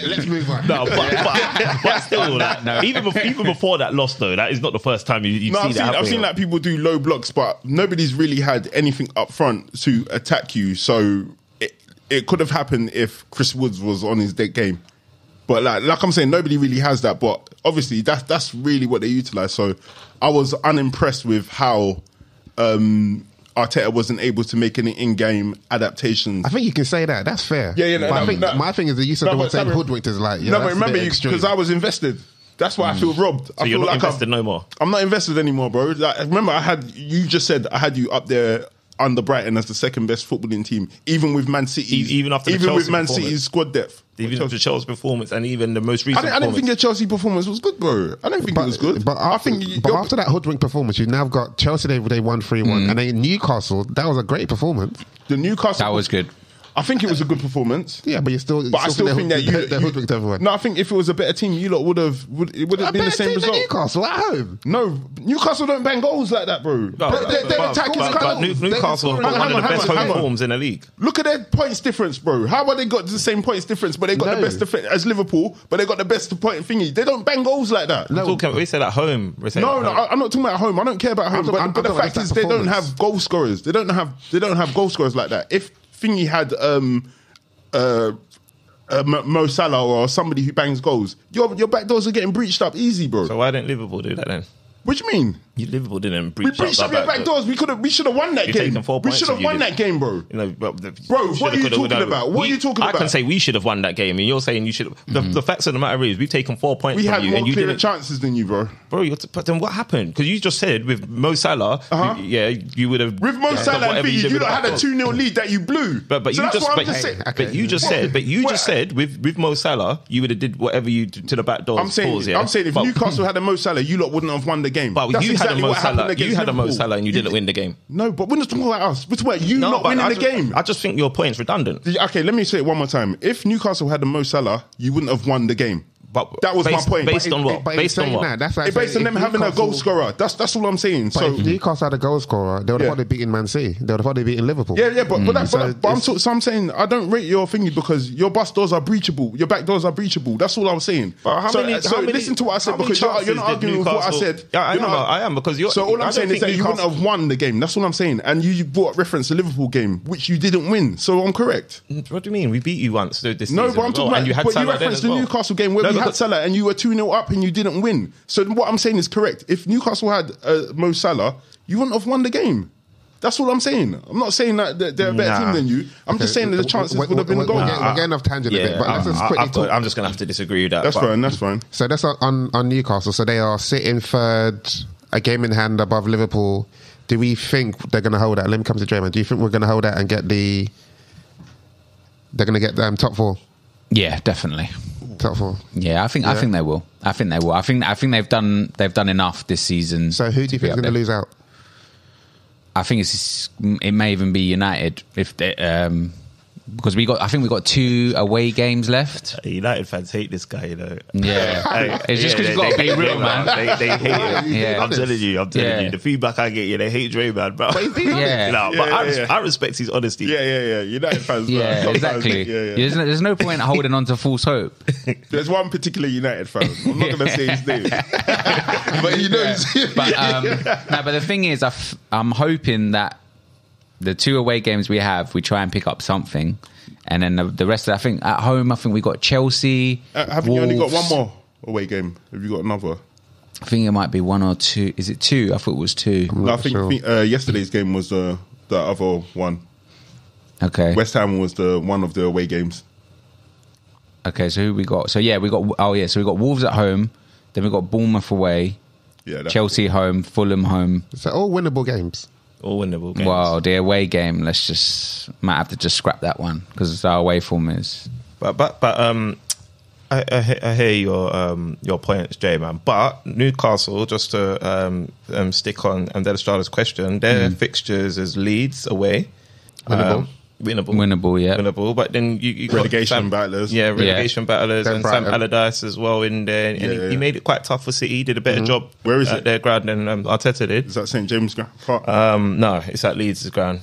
Let's move on. No, but still, like, even before that loss, though, that is not the first time you've seen that. I've seen like people do low blocks, but nobody's really had anything up front to attack you. So it could have happened if Chris Woods was on his dead game. But like I'm saying, nobody really has that. But obviously, that's really what they utilise. So I was unimpressed with how Arteta wasn't able to make any in-game adaptations. I think you can say that. That's fair. Yeah. My thing is the use of the word saying hoodwinked is like, but remember, because I was invested. That's why I feel robbed. So you're not invested no more. I'm not invested anymore, bro. Like, remember, you just said I had you up there under Brighton as the second best footballing team, even with Man City, even after the with Chelsea Man performance. City's squad depth. Even after Chelsea's performance and even the most recent I didn't think your Chelsea performance was good, bro. I don't think it was good. But I think after that hoodwink performance, you've now got Chelsea. They won 3-1, and then Newcastle. That was a great performance. the Newcastle. That was good. I think it was a good performance. Yeah, but you still. But I still think that they hoodwinked everyone. No, I think if it was a better team, you lot would have been the same result. Newcastle at home. No, Newcastle don't bang goals like that, bro. They're attacking but Newcastle Hang got one of the best hang home on. forms in the league. Look at their points difference, bro. How about they got the same points difference, but they got the best as Liverpool, but they got the best point thingy? They don't bang goals like that. We said at home. I'm not talking about home. I don't care about home. But the fact is, they don't have goal scorers. They don't have goal scorers like that. If thingy had Mo Salah or somebody who bangs goals, your back doors are getting breached up easy, bro. So why didn't Liverpool do that then? What do you mean? Liverpool didn't We breached up your back doors. We should have won that You're game. taking 4 We points should have if you won did. that game, bro. You know, Bro, what are you talking about? What are you talking I about? can say we should have won that game, and you're saying you should have. The facts of the matter is, we've taken 4 points We from had you, more and you clearer didn't. chances than you, bro. Bro, but then what happened? Because you just said with Mo Salah, you would have. With Mo Salah and Fee, you lot had a 2-0 lead that you blew. But So you that's just, what I'm just saying. but you just said with Mo Salah, you would have did whatever you to the back doors. I'm saying if Newcastle had a Mo Salah, you lot wouldn't have won the game. But That's you had a exactly Mo what happened Salah. against You had a Mo Liverpool. Salah, and you didn't win the game. No, but we're not talking about us. We're talking about you not winning the game. I just think your point's redundant. Okay, let me say it one more time. If Newcastle had a Mo Salah, you wouldn't have won the game. But That was my point. Based on what? But Based on saying what? that, that's like It's based on saying them if having a goal Newcastle- scorer. That's all I'm saying. But So if Newcastle had a goal scorer, they would have probably beaten Man City. They would have probably beaten Liverpool. yeah, but I'm saying I don't rate your thingy because your bus doors are breachable, your back doors are breachable. That's all I'm saying. But how so many- listen to what I said how many because you're chances not did arguing with what I Newcastle- said. Yeah, You're not- I am because you're. So all I I'm don't saying is think that you wouldn't have won the game. That's all I'm saying. And you brought reference to Liverpool game, which you didn't win. So I'm correct. What do you mean? We beat you once this season. No, but I'm as well, talking and you about. had But you Salah then referenced as the well. Newcastle game where No, we had because- Salah and you were 2-0 up and you didn't win. So what I'm saying is correct. If Newcastle had Mo Salah, you wouldn't have won the game. That's all I'm saying. I'm not saying that they're a better team than you. I'm just saying that the chances would have been a goal. We're getting off tangent a bit, but let's just quickly talk. I'm just going to have to disagree with that. That's but- fine. That's fine. So that's on Newcastle. So they are sitting third, a game in hand above Liverpool. Do we think they're going to hold that? Let me come to Draymond. Do you think we're going to hold that and get they're going to get top four? Yeah, definitely. Top four. Yeah, I think they will. I think they've done enough this season. So who do you think is going to lose out? I think it may even be United if they, because we got 2 away games left. United fans hate this guy, you know. Yeah, it's just because you've got to be real, man. They hate him. Yeah. I'm telling you. The feedback I get, they hate Dre, man. But I respect his honesty. Yeah. United fans. Yeah, exactly. Yeah. There's no point holding on to false hope. There's one particular United fan. I'm not going to say his name, but he knows. But the thing is, I'm hoping that the 2 away games we have, we try and pick up something, and then the rest of. I think at home, we got Chelsea. Haven't you only got one more away game? Have you got another? I think it might be 1 or 2. Is it 2? I thought it was 2. I think yesterday's game was the other one. Okay. West Ham was the one of the away games. Okay, so who we got? So we got. So we got Wolves at home. Then we got Bournemouth away. Yeah. Chelsea home. Fulham home. So all winnable games. All winnable games. Well, the away game. Might have to just scrap that one because our away form is. But I hear your points, Jay, man. But Newcastle, just to stick on Andelstrada's question, their fixtures is Leeds away. Winnable, yeah. Winnable, but then you got Relegation battlers. Yeah, relegation battlers Then and Brighton. Sam Allardyce as well in there. And he made it quite tough for City. He did a better job. Where is at it? their ground than Arteta did. Is that St James Park? No, it's at Leeds' ground.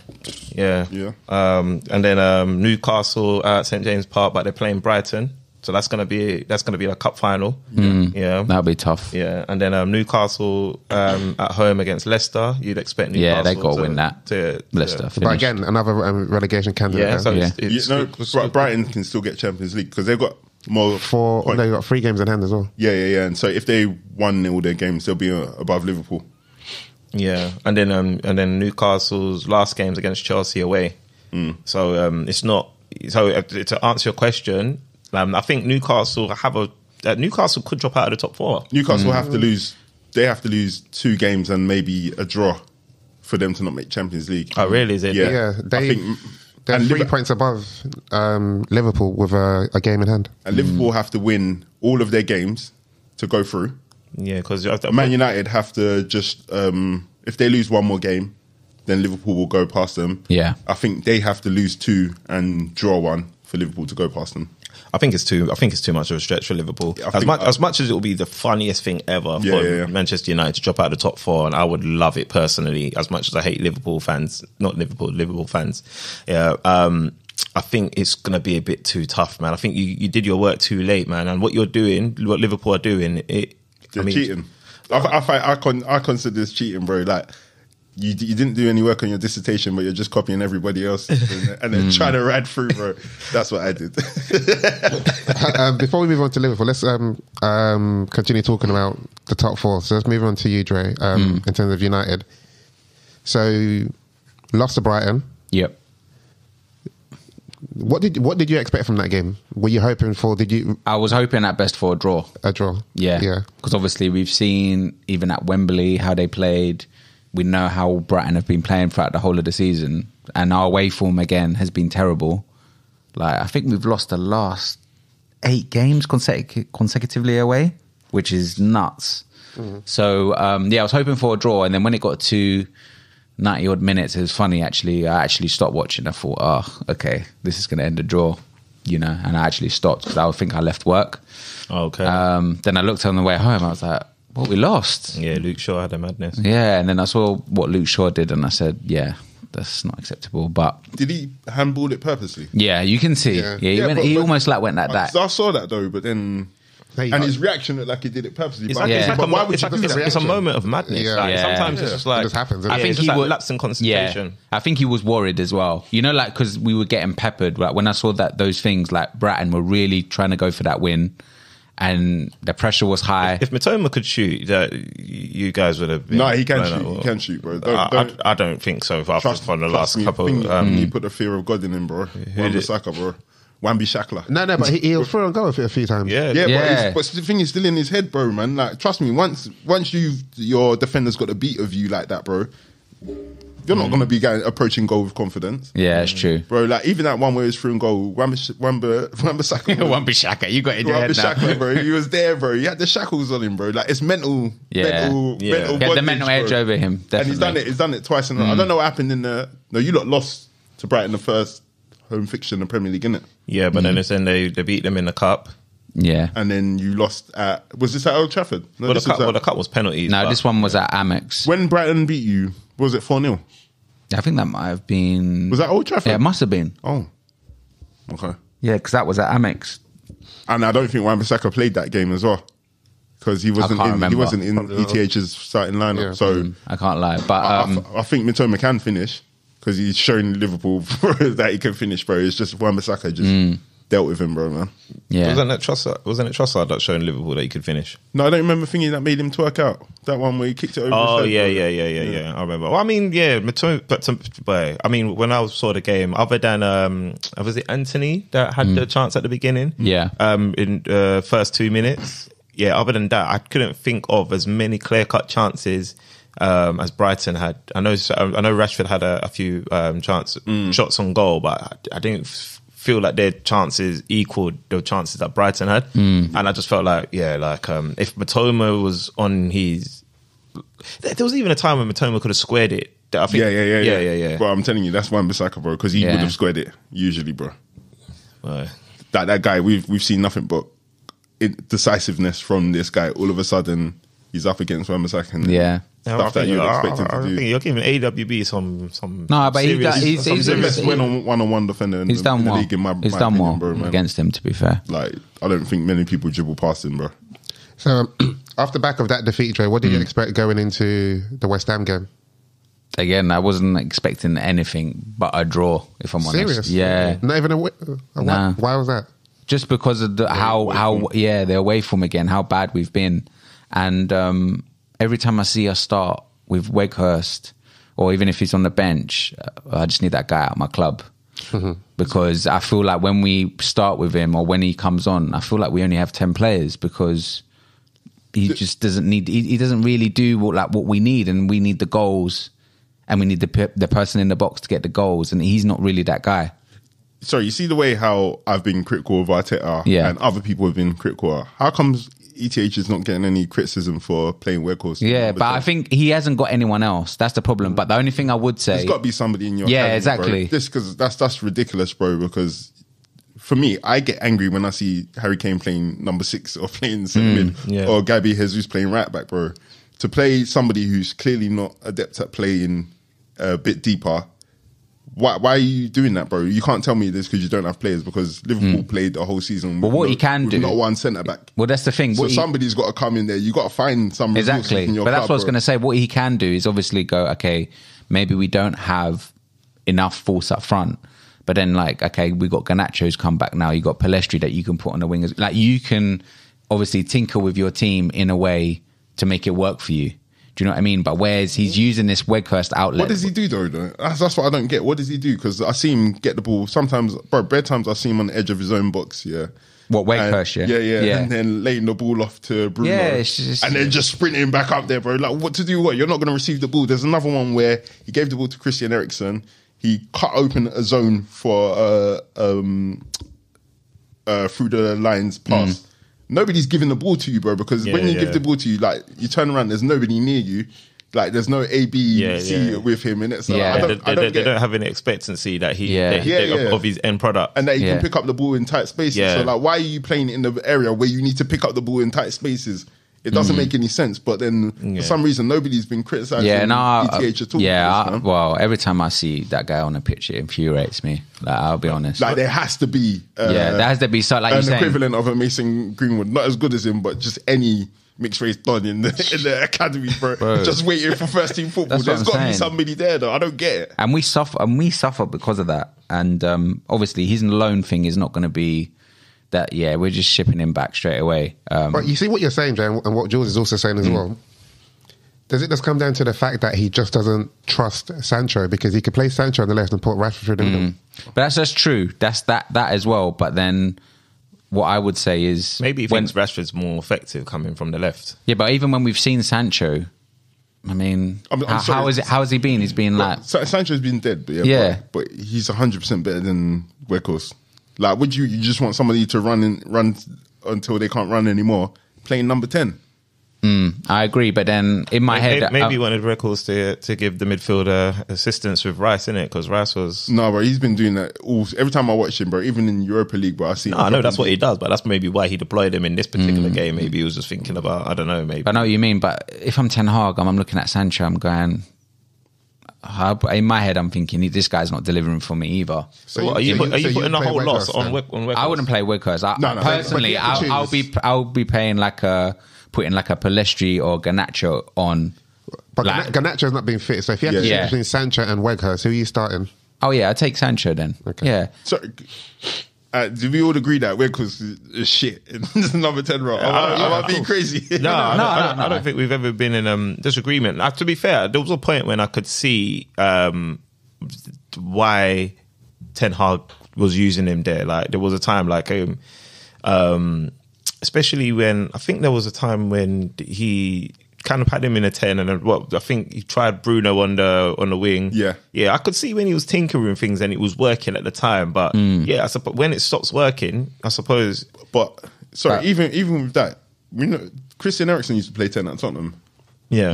Yeah. And then Newcastle at St James Park, but they're playing Brighton. So that's gonna be a cup final. Yeah, That'll be tough. yeah. And then Newcastle at home against Leicester. You'd expect Newcastle. Yeah, they got to win that. Leicester. But Finish. again, another relegation candidate. Yeah, so Yeah. Brighton can still get Champions League because they've got more points. They got 3 games in hand as well. Yeah. And so if they won all their games, they'll be above Liverpool. Yeah, and then Newcastle's last games against Chelsea away. So it's not. So to answer your question, I think Newcastle have Newcastle could drop out of the top 4. Newcastle have to lose. They have to lose 2 games and maybe a draw for them to not make Champions League. Oh, really? Is it? Yeah, they're 3 points above Liverpool with a game in hand. And Liverpool have to win all of their games to go through. Yeah, because Man United have to just if they lose one more game, then Liverpool will go past them. Yeah. I think they have to lose 2 and draw 1 for Liverpool to go past them. I think it's too much of a stretch for Liverpool. As much as it will be the funniest thing ever for Manchester United to drop out of the top 4, and I would love it personally. As much as I hate Liverpool fans. Yeah. I think it's going to be a bit too tough, man. I think you did your work too late, man. And what Liverpool are doing, they're cheating. I consider this cheating, bro. Like, you didn't do any work on your dissertation, but you're just copying everybody else and then trying to ride through, bro. That's what I did. Before we move on to Liverpool, let's continue talking about the top 4. So let's move on to you, Dre, in terms of United. So, lost to Brighton. Yep. What did you expect from that game? Were you hoping for? I was hoping at best for a draw. A draw. Yeah. Because obviously we've seen even at Wembley how they played. We know how Brighton have been playing throughout the whole of the season, and our away form again has been terrible. Like, I think we've lost the last 8 games consecutively away, which is nuts. So I was hoping for a draw, and then when it got to 90 odd minutes, it was funny actually. I actually stopped watching. I thought, oh, okay, this is going to end a draw, and I actually stopped because I think I left work. Okay. Then I looked on the way home. I was like, well, we lost. Yeah, Luke Shaw had a madness. Yeah, and then I saw what Luke Shaw did, and I said, yeah, that's not acceptable. But did he handball it purposely? Yeah, you can see. Yeah, he almost like went like that. I saw that though, but then. And his reaction looked like he did it purposely. It's a moment of madness. Yeah. Sometimes it's just like... It just happens. I think he was lapse in concentration. Yeah, I think he was worried as well. Because we were getting peppered. Like, when I saw those things, like Brighton were really trying to go for that win, and the pressure was high. If Mitoma could shoot, you guys would have been... No, he can shoot. He can shoot, bro. I don't think so. After the last couple... you put the fear of God in him, bro. Wan-Bissaka, bro. Wan-Bissaka. No, but he was through and go a few times. Yeah. But the thing is still in his head, bro, man. Like, trust me, once your defender's got a beat of you like that, bro, you're not going to be approaching goal with confidence. Yeah, it's true. Bro, like, even that one where he's through and goal, Wan-Bissaka. Wan-Bissaka, you got it in your head now. Wan-Bissaka, bro, he was there, bro. He had the shackles on him, bro. Like, it's mental he had the mental edge over him, definitely. And he's done it twice in a row. I don't know what happened in the... No, you lot lost to Brighton the first home fixture in the Premier League, innit? Yeah, but then they beat them in the cup. Yeah. And then you lost at... Was this at Old Trafford? No, the cup was penalties. No, this one was at Amex. When Brighton beat you, was it 4-0? I think that might have been... Was that Old Trafford? Yeah, it must have been. Oh. Okay. Yeah, because that was at Amex. And I don't think Wan-Bissaka played that game as well. Because he wasn't in ETH's starting lineup. Yeah. So I can't lie. But I think Mitoma can finish. Because he's shown Liverpool that he can finish, bro. It's just Wan-Bissaka just dealt with him, bro, man. Yeah. Wasn't it Trossard that showing Liverpool that he could finish? No, I don't remember thinking that made him twerk out. That one where he kicked it over his head. Yeah. I remember. Well, I mean, yeah, but I mean, when I saw the game, other than was it Anthony that had the chance at the beginning? Yeah. In first 2 minutes. Yeah. Other than that, I couldn't think of as many clear-cut chances as Brighton had. I know Rashford had a few shots on goal, but I didn't feel like their chances equaled the chances that Brighton had. And I just felt like, if Mitoma was on his... There was even a time when Mitoma could have squared it. I think, yeah. Bro, I'm telling you, that's Wan-Bissaka, bro, because he would have squared it, usually, bro. Right. That guy, we've seen nothing but decisiveness from this guy. All of a sudden, he's up against Wan-Bissaka and stuff that you'd expect him to do. I think you're giving AWB some no, but he's the best one-on-one defender in the league in my He's done well bro, man. against him, to be fair. Like, I don't think many people dribble past him, bro. So, off the back of that defeat, Dre, what did you expect going into the West Ham game? Again, I wasn't expecting anything but a draw, if I'm honest. Serious? Yeah. Not even a win? Nah. Why was that? Just because of the away form again, how bad we've been. And every time I see us start with Weghorst, or even if he's on the bench, I just need that guy out of my club. because I feel like when we start with him or when he comes on, I feel like we only have 10 players because he just doesn't need. He doesn't really do what we need, and we need the goals, and we need the person in the box to get the goals, and he's not really that guy. Sorry, you see the way how I've been critical of Arteta and other people have been critical. How comes ETH is not getting any criticism for playing workhorse? Yeah, but I think he hasn't got anyone else. That's the problem. But the only thing I would say, there's got to be somebody in your academy, bro. exactly. Because that's ridiculous, bro. Because for me, I get angry when I see Harry Kane playing number 6 or playing centre mid, or Gabby Jesus playing right back, bro. To play somebody who's clearly not adept at playing a bit deeper. Why are you doing that, bro? You can't tell me this because you don't have players, because Liverpool played the whole season. But what he can do, not one centre back. Well, that's the thing. So somebody's got to come in there. You got to find some exactly. In your but club, that's what I was going to say. What he can do is obviously go, okay, maybe we don't have enough force up front, but then okay, we got Garnacho's come back now. You got Pellistri that you can put on the wingers. Like you can obviously tinker with your team in a way to make it work for you. Do you know what I mean? But whereas he's using this Weghorst outlet. What does he do though? That's what I don't get. What does he do? Because I see him get the ball sometimes, bro. Bedtimes I see him on the edge of his own box. Yeah. What, Weghorst? Yeah. And then laying the ball off to Bruno. Yeah, and then just sprinting back up there, bro. Like, what to do? What? You're not going to receive the ball. There's another one where he gave the ball to Christian Eriksen. He cut open a zone for through the lines pass. Nobody's giving the ball to you, bro, because when you give the ball to you, like, you turn around, there's nobody near you. Like, there's no A, B, C with him in it. So they don't have any expectancy that of his end product. And that he can pick up the ball in tight spaces. Yeah. So, like, why are you playing in the area where you need to pick up the ball in tight spaces? It doesn't make any sense. But then, for some reason, nobody's been criticising ETH at all. Well, every time I see that guy on the pitch, it infuriates me. Like, I'll be honest. Like, there has to be... there has to be so, like an equivalent of a Mason Greenwood. Not as good as him, but just any mixed race done in the academy, bro. Just waiting for first team football. There's got to be somebody there, though. I don't get it. And we suffer because of that. And obviously, his loan thing is not going to be that. Yeah, we're just shipping him back straight away. But you see what you're saying, Jay, and what Jules is also saying as well. Does it just come down to the fact that he just doesn't trust Sancho, because he could play Sancho on the left and put Rashford through the middle? But that's just true. That's that as well. But then what I would say is... Maybe he thinks Rashford's more effective coming from the left. Yeah, but even when we've seen Sancho, I mean, how has he been? He's been like... Sancho's been dead, but but he's 100% better than Weghorst. Like, would you just want somebody to run until they can't run anymore, playing number 10? I agree, but then in my head... Maybe he wanted Weghorst to give the midfielder assistance with Rice, innit? Because Rice was... No, bro, he's been doing that every time I watch him, bro, even in Europa League, bro, I see... I know that's what he does, but that's maybe why he deployed him in this particular game. Maybe he was just thinking about, I don't know, maybe... I know what you mean, but if I'm Ten Hag, I'm looking at Sancho, I'm going... In my head, I'm thinking, this guy's not delivering for me either. So are you putting a whole loss on Weghorst? I wouldn't play Weghorst. Personally, I'll be paying putting like a Pellistri or Garnacho on. But Garnacho's not being fit, so if you have to choose between Sancho and Weghorst, who are you starting? Oh yeah, I'll take Sancho then. Okay. Yeah. So, do we all agree that Weghorst is shit in number 10 role? Am I being crazy? No, I don't think we've ever been in disagreement. To be fair, there was a point when I could see why Ten Hag was using him there. Like, there was a time especially when I think there was a time when he kind of had him in a 10, and I think he tried Bruno on the wing. Yeah, I could see when he was tinkering things and it was working at the time. But I suppose when it stops working, I suppose. But sorry, even with that, Christian Eriksen used to play 10 at Tottenham. Yeah,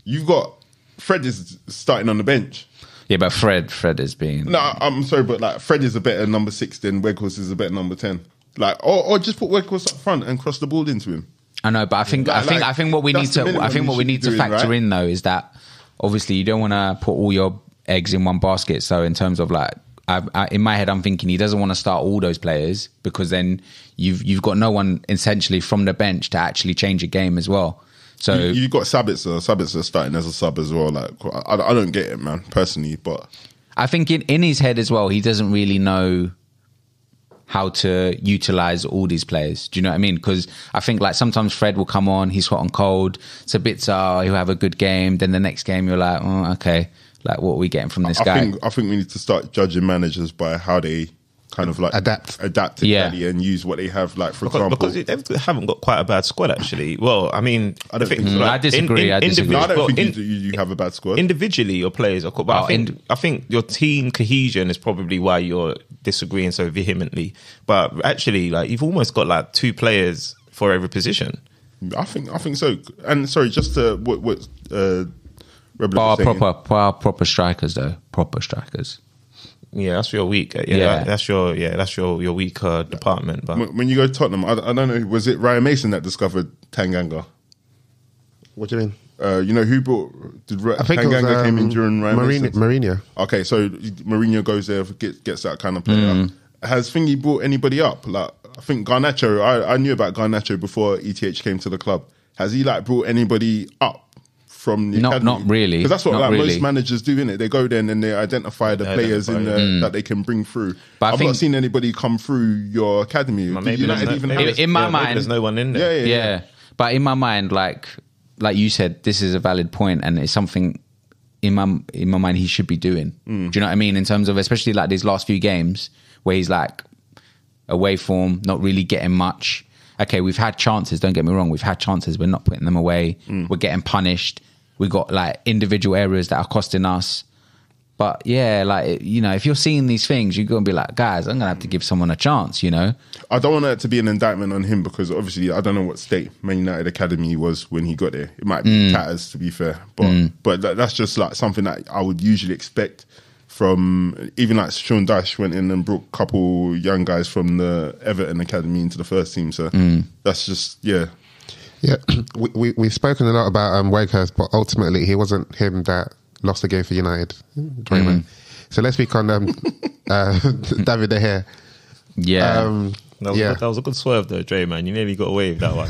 you've got Fred is starting on the bench. Yeah, but Fred is being... No, I'm sorry, but like Fred is a better number 6 than Weghorst is a better number 10. Like, or just put Weghorst up front and cross the ball into him. I know, but I think what we need to factor in though is that obviously you don't want to put all your eggs in one basket. So in terms of like, in my head, I'm thinking he doesn't want to start all those players, because then you've got no one essentially from the bench to actually change a game as well. So you've got Sabitzer starting as a sub as well. Like, I don't get it, man, personally, but I think in his head as well, he doesn't really know how to utilize all these players. Do you know what I mean? Because I think like sometimes Fred will come on, he's hot and cold. Sabitzer, he'll have a good game. Then the next game you're like, oh, okay. Like, what are we getting from this I guy? think we need to start judging managers by how they kind of like Adapt to Yeah. Italy and use what they have. Like, for example, Because they haven't got quite a bad squad, actually. Well, I mean, I don't think so. I disagree. I disagree. no, I don't well, think you have a bad squad. individually your players are cool, but Oh, I think your team cohesion is probably why you're disagreeing so vehemently. But actually, like, you've almost got like 2 players for every position. I think so. And sorry, just to what Rebel was saying. Proper strikers, though. Proper strikers. Yeah, that's your weak. Yeah. That's your weaker department. But When you go to Tottenham, I don't know, was it Ryan Mason that discovered Tanganga? What do you mean? You know who brought? I think it was, Tanganga came in during Ryan Mason's? Mourinho. Okay, so Mourinho goes there, gets that kind of player. Has Thingy brought anybody up? Like, I think Garnacho. I knew about Garnacho before ETH came to the club. Has he like brought anybody up from the academy? Not really. Because that's what Not like really. most managers do, innit? They go there and then they identify the players in there that they can bring through. But I I've think- not seen anybody come through your academy. maybe United there's even no- have maybe- it? In my maybe mind, there's no one in there. Yeah. But in my mind, like you said, this is a valid point, and it's something in my mind he should be doing. Do you know what I mean? In terms of especially like these last few games where he's like away form, not really getting much. Okay, we've had chances. Don't get me wrong, we've had chances. We're not putting them away. We're getting punished. We got like individual errors that are costing us. But yeah, like, you know, if you're seeing these things, you're going to be like, guys, I'm going to have to give someone a chance, you know? I don't want that to be an indictment on him because obviously I don't know what state Man United Academy was when he got there. It might be tatters, to be fair, but that's just like something that I would usually expect from even like Sean Dyche went in and brought a couple young guys from the Everton Academy into the first team. So that's just Yeah, we've spoken a lot about Wakehurst, but ultimately he wasn't him that lost the game for United. Draymond. So let's speak on David De Gea. Yeah. That was a good swerve though, Dre, man. You nearly got away with that one.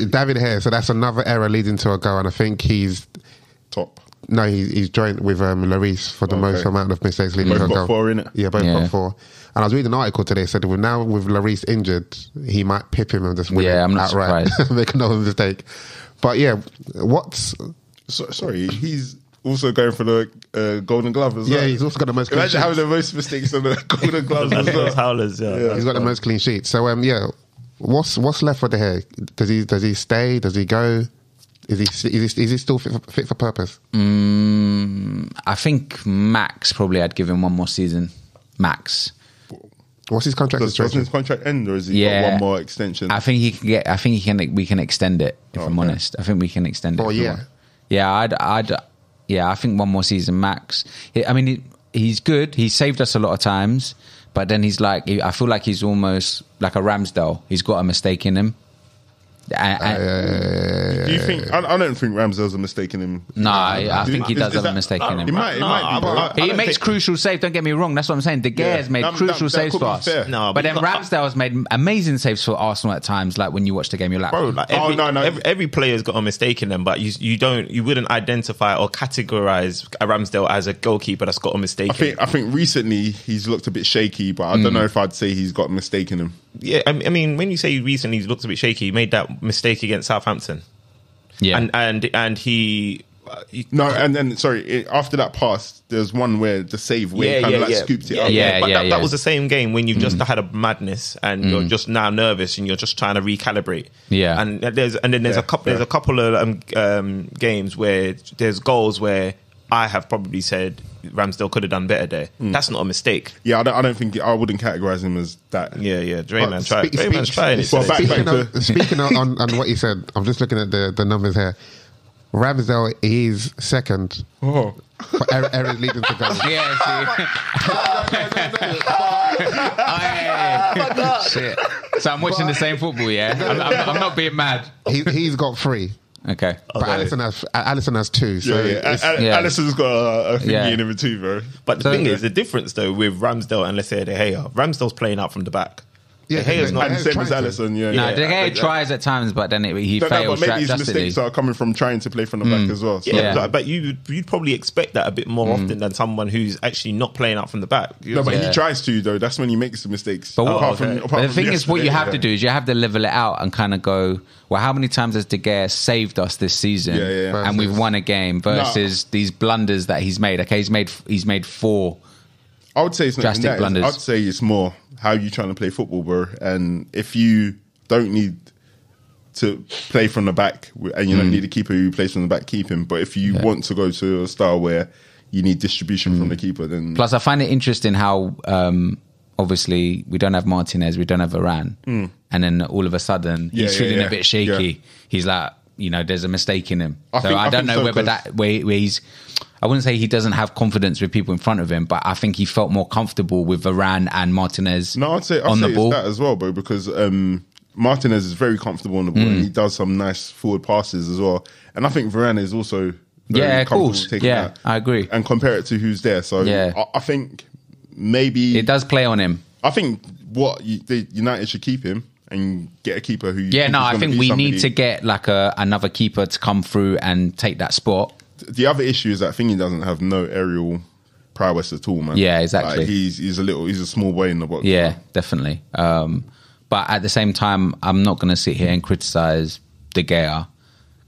David De Gea. So that's another error leading to a goal, and I think he's joined with Lloris for the most amount of mistakes leading Both to a got goal. 4, innit? Yeah, both got 4. And I was reading an article today said with Lloris injured, he might pip him and just win it I'm not outright. surprised. Make another mistake. But yeah, sorry, he's also going for the Golden Glove as well. Yeah, he's also got the most clean Imagine sheets. having the most mistakes on the Golden Glove as well. Howlers, yeah. He's got the most clean sheets. So what's left for De Gea? Does he stay? Does he go? Is he still fit for purpose? I think max probably I'd give him one more season. Max. What's his contract Doesn't situation? his contract end, or has he got one more extension? I think he can get. I think we can extend it. If I'm honest, I think we can extend it. For a if we year? want. Yeah, I think one more season max. I mean, he's good. He's saved us a lot of times, but then he's like, I feel like he's almost like a Ramsdale. He's got a mistake in him. Do you think? I don't think Ramsdale's a mistake in him. No, I think he does have a mistake in him. It might be. He makes crucial saves. Don't get me wrong. That's what I'm saying. De Gea's made crucial saves could for be us. fair. No, but but then Ramsdale has made amazing saves for Arsenal at times. Like when you watch the game, you're like, Bro, like every player's got a mistake in them, but you wouldn't identify or categorize a Ramsdale as a goalkeeper that's got a mistake. I think recently he's looked a bit shaky, but I don't know if I'd say he's got a mistake in him. Yeah, I mean, when you say recently he's looked a bit shaky, he made that mistake against Southampton. yeah, and he No, and then sorry, after that pass, there's one where the save where he kind of like scooped it up. But that was the same game when you've just had a madness and you're just now nervous and you're just trying to recalibrate. Yeah. and there's a couple of games where there's goals where I have probably said Ramsdale could have done better there. That's not a mistake. Yeah, I don't think I wouldn't categorize him as that. Yeah, Drayman's trying it. Well, today. Speaking on what you said, I'm just looking at the numbers here. Ramsdale is second for errors leading to goals. Shit. So I'm watching the same football. Yeah, I'm not being mad. He's got 3. Okay. But Alisson has 2. So Alisson's got a thingy in him too, bro. But the thing is, the difference though with Ramsdale and let's say De Gea, Ramsdale's playing out from the back. Yeah, De Gea's not. And same as trying to. Alisson, yeah. No, yeah. De Gea tries at times, but then he No, fails. but maybe his drastically. mistakes are coming from trying to play from the back as well. So. Yeah, Yeah. but you'd probably expect that a bit more often than someone who's actually not playing out from the back. No, but Yeah. he tries to though. That's when he makes the mistakes. But what- apart from But the thing is, what you have to yesterday, do is you have to level it out and kind of go, well, how many times has De Gea saved us this season? Yeah. And we've won a game versus these blunders that he's made. Okay, he's made 4. I would say it's not drastic even that. blunders. I'd say it's more how you trying to play football, bro. And if you don't need to play from the back and you don't need a keeper who plays from the back, keep him. But if you want to go to a style where you need distribution from the keeper, then Plus, I find it interesting how obviously we don't have Martinez, we don't have Varane, and then all of a sudden he's feeling a bit shaky. Yeah. He's like, there's a mistake in him. I I don't think know so, whether 'cause- that where he's. I wouldn't say he doesn't have confidence with people in front of him, but I think he felt more comfortable with Varane and Martinez. no, I'd say on the it's ball. that as well, bro. Because Martinez is very comfortable on the ball and he does some nice forward passes as well. And I think Varane is also very Yeah, of comfortable course. taking Yeah, that. I agree. And compare it to who's there. So Yeah. I think maybe It does play on him. I think the United should keep him and get a keeper who. Yeah, think no, is I gonna think be we somebody. need to get like another keeper to come through and take that spot. The other issue is that I think he doesn't have no aerial prowess at all, man. Yeah, exactly. Like, he's a small boy in the box. Yeah, definitely. But at the same time, I'm not going to sit here and criticize De Gea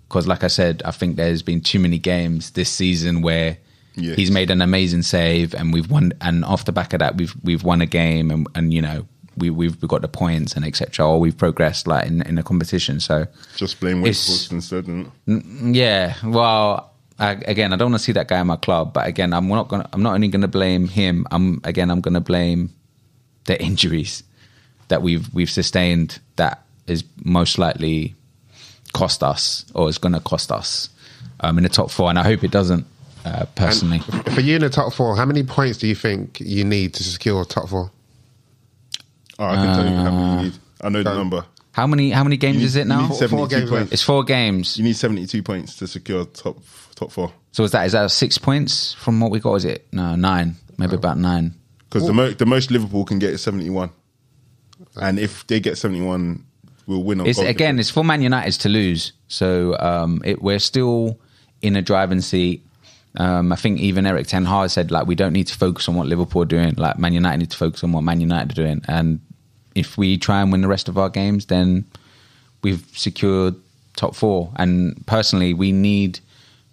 because, like I said, I think there's been too many games this season where Yes. he's made an amazing save and we've won. And off the back of that, we've won a game and we've got the points and etc. Or we've progressed like in the competition. So Just blame Wake It's- Forest instead. Isn't it? yeah, well. I don't want to see that guy in my club, but again, I'm not only going to blame him. I'm going to blame the injuries that we've sustained. That is most likely cost us, or is going to cost us in the top 4, and I hope it doesn't. Personally, For you in the top 4, how many points do you think you need to secure top 4? Oh, I can tell you how many you need. I know the number. how many games is it You now? need 72 games points. It's 4 games. You need 72 points to secure top 4. So is that 6 points from what we got? Is it 9? Maybe about 9. Because the most Liverpool can get is 71. And if they get 71, we'll win on It's goal again, difference. it's for Man United to lose. So we're still in a driving seat. I think even Eric Ten Hag said like we don't need to focus on what Liverpool are doing. Like Man United need to focus on what Man United are doing. And if we try and win the rest of our games, then we've secured top 4. And personally, we need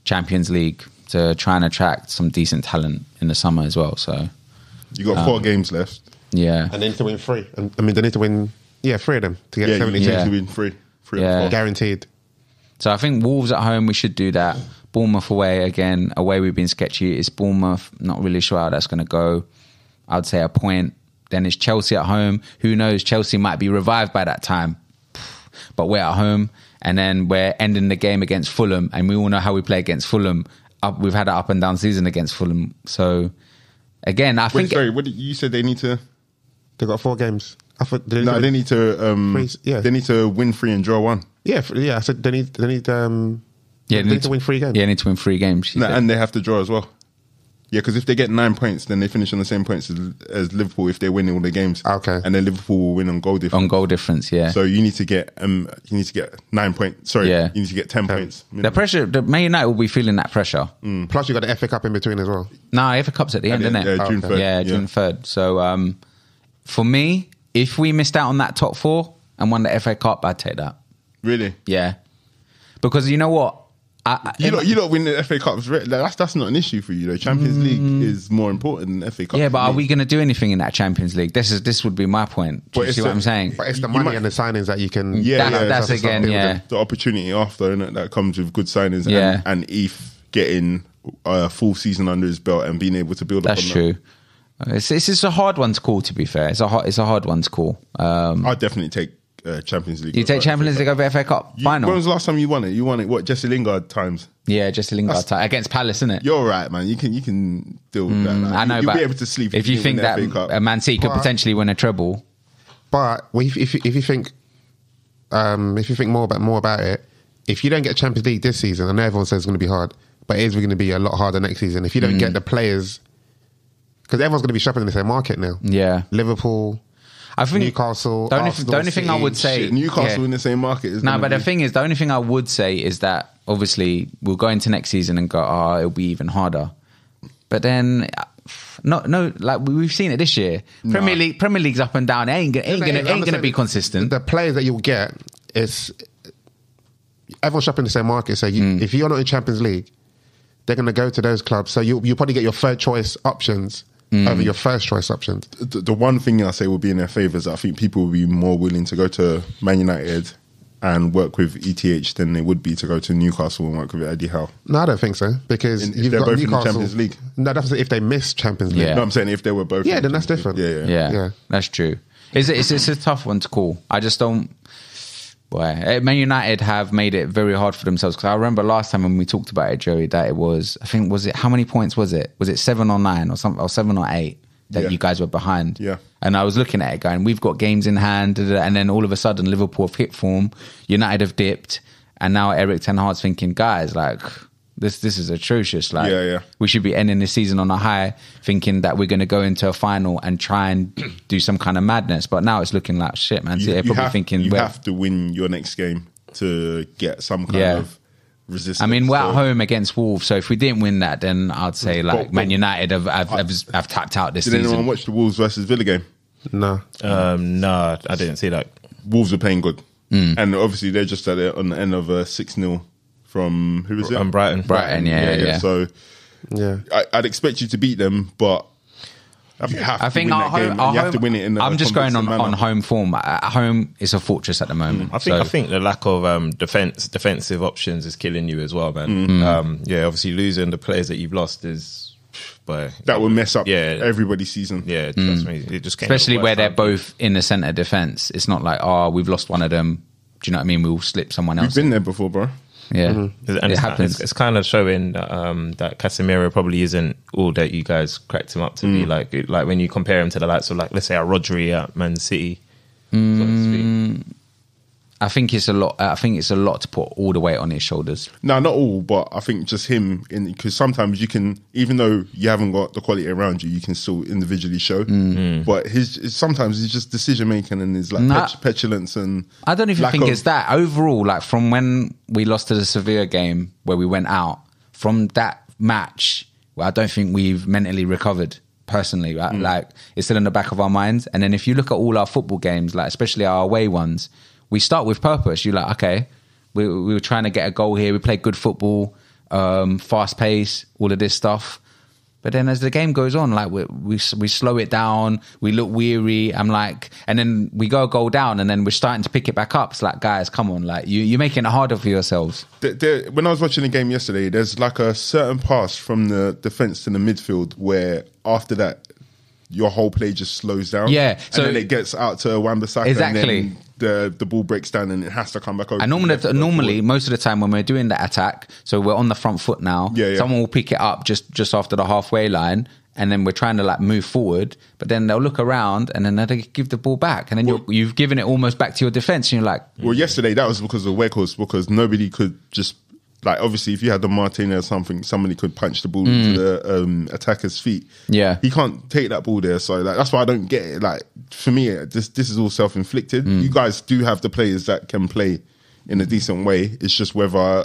Champions League to try and attract some decent talent in the summer as well. So You got 4 games left. yeah, And they need to win 3. I mean, they need to win 3 of them to get Yeah, 72 you need Yeah. to win 3. 3 Yeah. of the 4. guaranteed. So I think Wolves at home, we should do that. Bournemouth away, again, away we've been sketchy. It's Bournemouth, not really sure how that's going to go. I'd say a point. Then it's Chelsea at home. Who knows? Chelsea might be revived by that time. But we're at home. And then we're ending the game against Fulham. And we all know how we play against Fulham. We've had an up and down season against Fulham. So, again, I Wait, think... sorry, what did you said they need to... They got 4 games. I thought they No, they need to... yeah. They need to win 3 and draw 1. Yeah, I said they need they need to win 3 games. Yeah, they need to win 3 games. she No, said. and they have to draw as well. Yeah, because if they get 9 points, then they finish on the same points as Liverpool if they're winning all their games. Okay. And then Liverpool will win on goal difference. On goal difference, yeah. So you need to get 9 points. Sorry, Yeah. you need to get 10 points. The pressure, Man United will be feeling that pressure. Plus, you got the FA Cup in between as well. No, FA Cup's at the end, the isn't end, it? yeah, June 3rd, Yeah, June 3rd. So for me, if we missed out on that top 4 and won the FA Cup, I'd take that. Really? Yeah. Because you know what? You don't win the FA Cup. That's not an issue for you, though. Champions League is more important than FA Cup. Yeah, for but are me. we going to do anything in that Champions League? This would be my point. Do But you it's see what a- I'm saying? But it's the You money might- and the signings that you can. Yeah, That's yeah, again, yeah. The opportunity after, innit, that comes with good signings Yeah. and Eve getting a full season under his belt and being able to build That's up on true. It's a hard one to call, to be fair. It's a hard one to call. that. I'd definitely take Champions League. You take Champions League over FA Cup final? When was the last time you won it? You won it, what, Jesse Lingard times? Yeah, Jesse Lingard against Palace, isn't it? You're right, man. You can deal with that. Like, I know, you'll but be able to sleep if you win think the that FA Cup. a Man City could But- potentially win a treble. But if you think more about it, if you don't get Champions League this season, I know everyone says it's going to be hard, but it is going to be a lot harder next season. If you don't get the players, because everyone's going to be shopping in the same market now. Yeah. Liverpool. I think Newcastle, The only Arsenal, thing I City, would say, Shit, Newcastle in the same market. No, but the thing is, the only thing I would say is that obviously we'll go into next season and go, it'll be even harder. But then, like we've seen it this year. Premier League's up and down. It ain't gonna be consistent. The players that you'll get is everyone's shopping in the same market. So if you're not in Champions League, they're going to go to those clubs. So you'll probably get your third choice options over your first choice options. The one thing I say will be in their favour is I think people will be more willing to go to Man United and work with ETH than they would be to go to Newcastle and work with Eddie Howe. No, I don't think so, because If you've they're got both Newcastle. in the Champions League. No, that's if they miss Champions League. Yeah. No, I'm saying if they were both. Yeah, in then the that's Champions different. League. Yeah, that's true. It's a tough one to call. I just don't. Boy, Man United have made it very hard for themselves, because I remember last time when we talked about it, Joey, that it was, I think, how many points was it? Was it 7 or 9 or something, or 7 or 8 that you guys were behind? Yeah. And I was looking at it going, we've got games in hand, and then all of a sudden Liverpool have hit form, United have dipped, and now Eric Ten Hag's thinking, guys, like, this is atrocious. Like, we should be ending the season on a high, thinking that we're going to go into a final and try and do some kind of madness. But now it's looking like shit, man. They're probably thinking you have to win your next game to get some kind of resistance. I mean, we're at home against Wolves, so if we didn't win that, then I'd say Man United have tapped out this season. Did anyone watch the Wolves versus Villa game? No. No, I didn't see that. Wolves were playing good, and obviously they're just at it on the end of a 6-0 from who was it? Brighton. Brighton, yeah. So Yeah. I'd expect you to beat them, but you have I to think win our that game. home, And you have to win it in. I'm just going on manner. home form. At home, it's a fortress at the moment. I think the lack of defensive options is killing you as well, man. Obviously losing the players that you've lost is, that will mess up everybody's season. Yeah, trust me, it just came especially at the where worst they're time. both in the centre defence. It's not like, we've lost one of them. Do you know what I mean? We'll slip someone else. We've been there before, bro. Yeah, And it happens. It's kind of showing that Casemiro probably isn't all that you guys cracked him up to be. Like when you compare him to the likes of, like, let's say, a Rodri at Man City. So to speak. I think it's a lot. I think it's a lot to put all the weight on his shoulders. No, not all, but I think just him. Because sometimes you can, even though you haven't got the quality around you, you can still individually show. But sometimes it's just decision making and his petulance and. I don't even think it's that. Overall, like from when we lost to the Sevilla game where we went out, from that match, I don't think we've mentally recovered. Personally, right? Like, it's still in the back of our minds. And then if you look at all our football games, like especially our away ones, we start with purpose. You're like, okay, we were trying to get a goal here. We played good football, fast pace, all of this stuff. But then as the game goes on, like we slow it down. We look weary. I'm like, and then we go a goal down, and then we're starting to pick it back up. It's like, guys, come on, like you're making it harder for yourselves. When I was watching the game yesterday, there's like a certain pass from the defense to the midfield where after that, your whole play just slows down. Yeah, so and then it gets out to Wan-Bissaka. Exactly. And then the ball breaks down and it has to come back over. And normally, most of the time when we're doing the attack, so we're on the front foot now. Someone will pick it up just after the halfway line, and then we're trying to like move forward. But then they'll look around and then they give the ball back, and then you've given it almost back to your defense. And you're like, well, yesterday that was because of Weghorst, because nobody could just. Like, obviously, if you had the Martinez or something, somebody could punch the ball into the attacker's feet. Yeah. He can't take that ball there. So, like, that's why I don't get it. Like, for me, this is all self-inflicted. You guys do have the players that can play in a decent way. It's just whether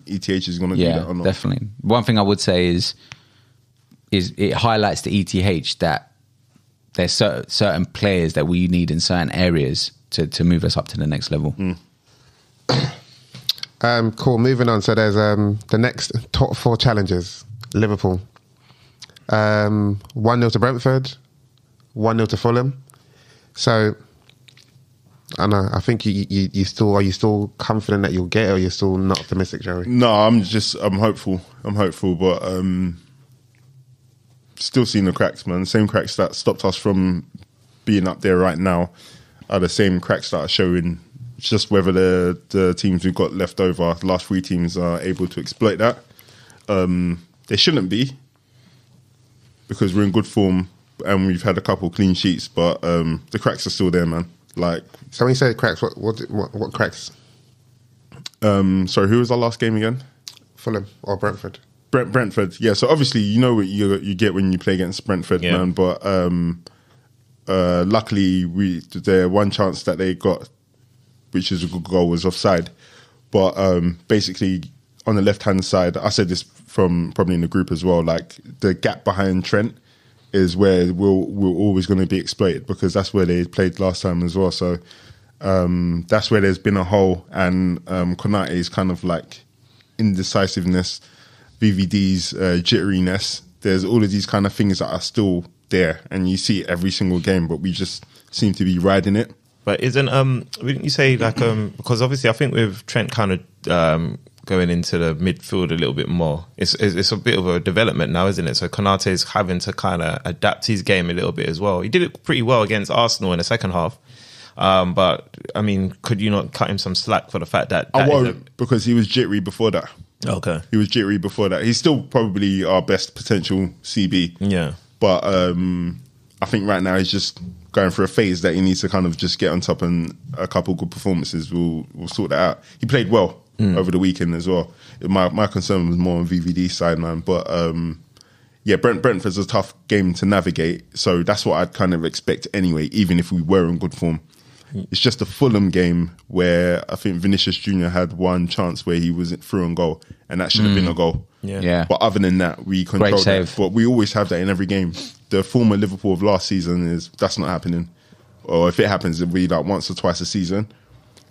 ETH is going to do that or not. Definitely. One thing I would say is it highlights to ETH that there's certain players that we need in certain areas to move us up to the next level. Cool. Moving on. So there's the next top 4 challenges. Liverpool. 1-0 to Brentford. 1-0 to Fulham. So I don't know. I think you still, are you still confident that you'll get it, or you're still not optimistic, Joey? No, I'm hopeful. But still seeing the cracks, man. The same cracks that stopped us from being up there right now are the same cracks that are showing. It's just whether the teams we've got left over, the last 3 teams, are able to exploit that. They shouldn't be, because we're in good form and we've had a couple clean sheets, but the cracks are still there, man. Like, so when you say cracks, what cracks? Sorry, who was our last game again? Fulham or Brentford? Brentford, yeah. So obviously, you know what you get when you play against Brentford, man. But luckily, the one chance that they got, which is a good goal, was offside. But basically, on the left-hand side, I said this from probably in the group as well, like the gap behind Trent is where we're always going to be exploited, because that's where they played last time as well. So that's where there's been a hole, and Konate's kind of like indecisiveness, VVD's jitteriness. There's all of these kind of things that are still there, and you see it every single game, but we just seem to be riding it. But wouldn't you say like because obviously I think with Trent kind of going into the midfield a little bit more, it's a bit of a development now, isn't it? So Konate's having to kind of adapt his game a little bit as well. He did it pretty well against Arsenal in the second half. But I mean, could you not cut him some slack for the fact that I won't, because he was jittery before that. Okay. He was jittery before that. He's still probably our best potential CB. Yeah. But I think right now he's just going through a phase that he needs to kind of just get on top, and a couple good performances will sort that out. He played well over the weekend as well. My concern was more on VVD's side, man. But yeah, Brentford's a tough game to navigate, so that's what I'd kind of expect anyway, even if we were in good form. It's just a Fulham game where I think Vinicius Jr. had one chance where he was through on goal, and that should have been a goal. Yeah. But other than that, we control that. But we always have that in every game. The former Liverpool of last season that's not happening. Or if it happens, it'll be like once or twice a season.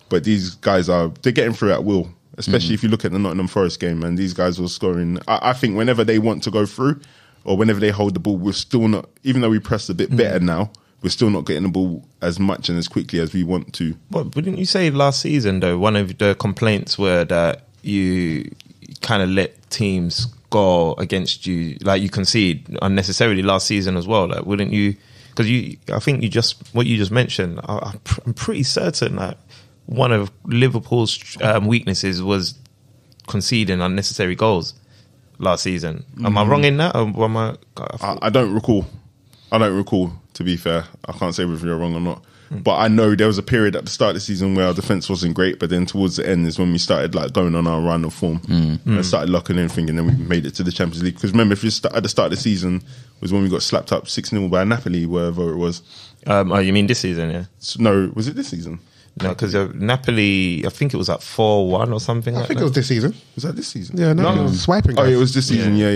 But these guys they're getting through at will, especially if you look at the Nottingham Forest game, and these guys were scoring. I think whenever they want to go through, or whenever they hold the ball, we're still not, even though we press a bit better now, we're still not getting the ball as much and as quickly as we want to. But wouldn't you say last season, though, one of the complaints were that you kind of let teams go against you, like you concede unnecessarily last season as well? Like, wouldn't you? Because I think what you just mentioned, I'm pretty certain that one of Liverpool's weaknesses was conceding unnecessary goals last season. Am I wrong in that? Or am I don't recall. To be fair, I can't say whether you're wrong or not. But I know there was a period at the start of the season where our defence wasn't great, but then towards the end is when we started like going on our run of form and started locking everything, and then we made it to the Champions League. Because remember, at the start of the season was when we got slapped up 6-0 by Napoli, wherever it was. Oh, you mean this season? Yeah. No, was it this season? No, because Napoli, I think it was like 4-1 or something. I think it was this season. Was that this season? Yeah, no, it was swiping. Oh, it was this season. Yeah.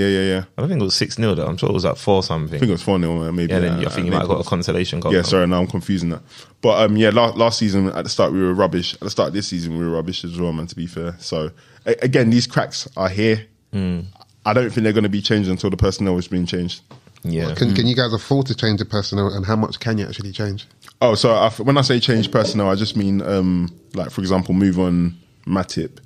I don't think it was 6-0 though. I'm sure it was like 4 something. I think it was 4-0 maybe. Yeah, then I think you might have got a consolation goal. Yeah, sorry, now I'm confusing that. But yeah, last season at the start we were rubbish. At the start of this season we were rubbish as well, man, to be fair. So again, these cracks are here. I don't think they're going to be changed until the personnel is being changed. Yeah. Can you guys afford to change the personnel, and how much can you actually change? Oh, so when I say change personnel, I just mean, like, for example, move on Matip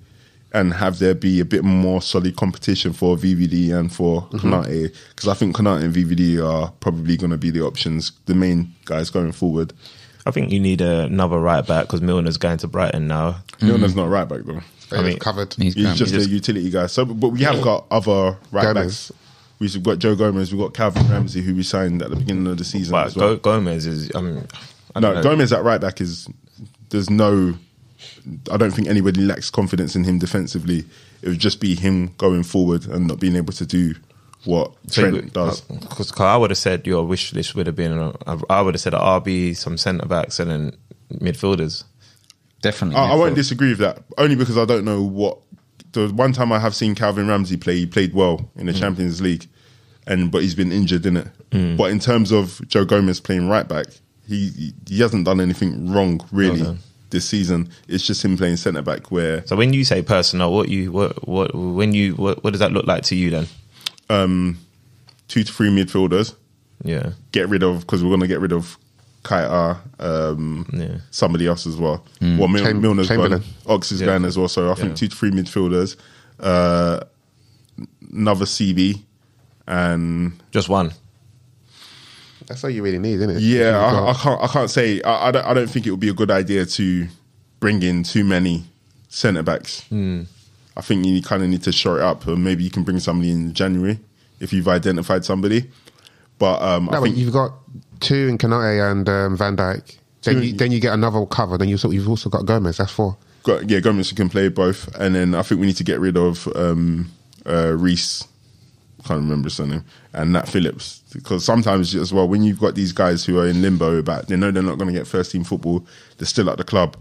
and have there be a bit more solid competition for VVD and for Konate. Because I think Konate and VVD are probably going to be the options, the main guys going forward. I think you need another right back because Milner's going to Brighton now. Milner's not right back, though. I mean, covered. He's just a utility guy. So, but we have got other right backs. We've got Joe Gomez, we've got Calvin Ramsey, who we signed at the beginning of the season But as well. Gomez is... Gomez at right back is... I don't think anybody lacks confidence in him defensively. It would just be him going forward and not being able to do what Trent does. Because I would have said your wish list would have been... I would have said RB, some centre-backs and then midfielders. Definitely. I won't disagree with that, only because I don't know what... The one time I have seen Calvin Ramsey play, he played well in the Champions League, but he's been injured, innit? But in terms of Joe Gomez playing right back, he hasn't done anything wrong really this season. It's just him playing centre back. Where so when you say personnel, what does that look like to you then? 2 to 3 midfielders. Yeah, get rid of, because we're going to get rid of Kaita, somebody else as well. Well, Milner's gone, Ox is gone as well. So I think 2 to 3 midfielders, another CB, and just one. That's all you really need, isn't it? Yeah, I can't say. I don't think it would be a good idea to bring in too many centre backs. I think you kind of need to shore it up, and maybe you can bring somebody in January if you've identified somebody. But I think you've got 2 in Konate and Van Dijk. Then you get another cover. Then you've also got Gomez. That's 4. Gomez can play both, and then I think we need to get rid of Reece, can't remember his surname, and Nat Phillips. Because sometimes as well, when you've got these guys who are in limbo about, they know they're not going to get first team football, they're still at the club.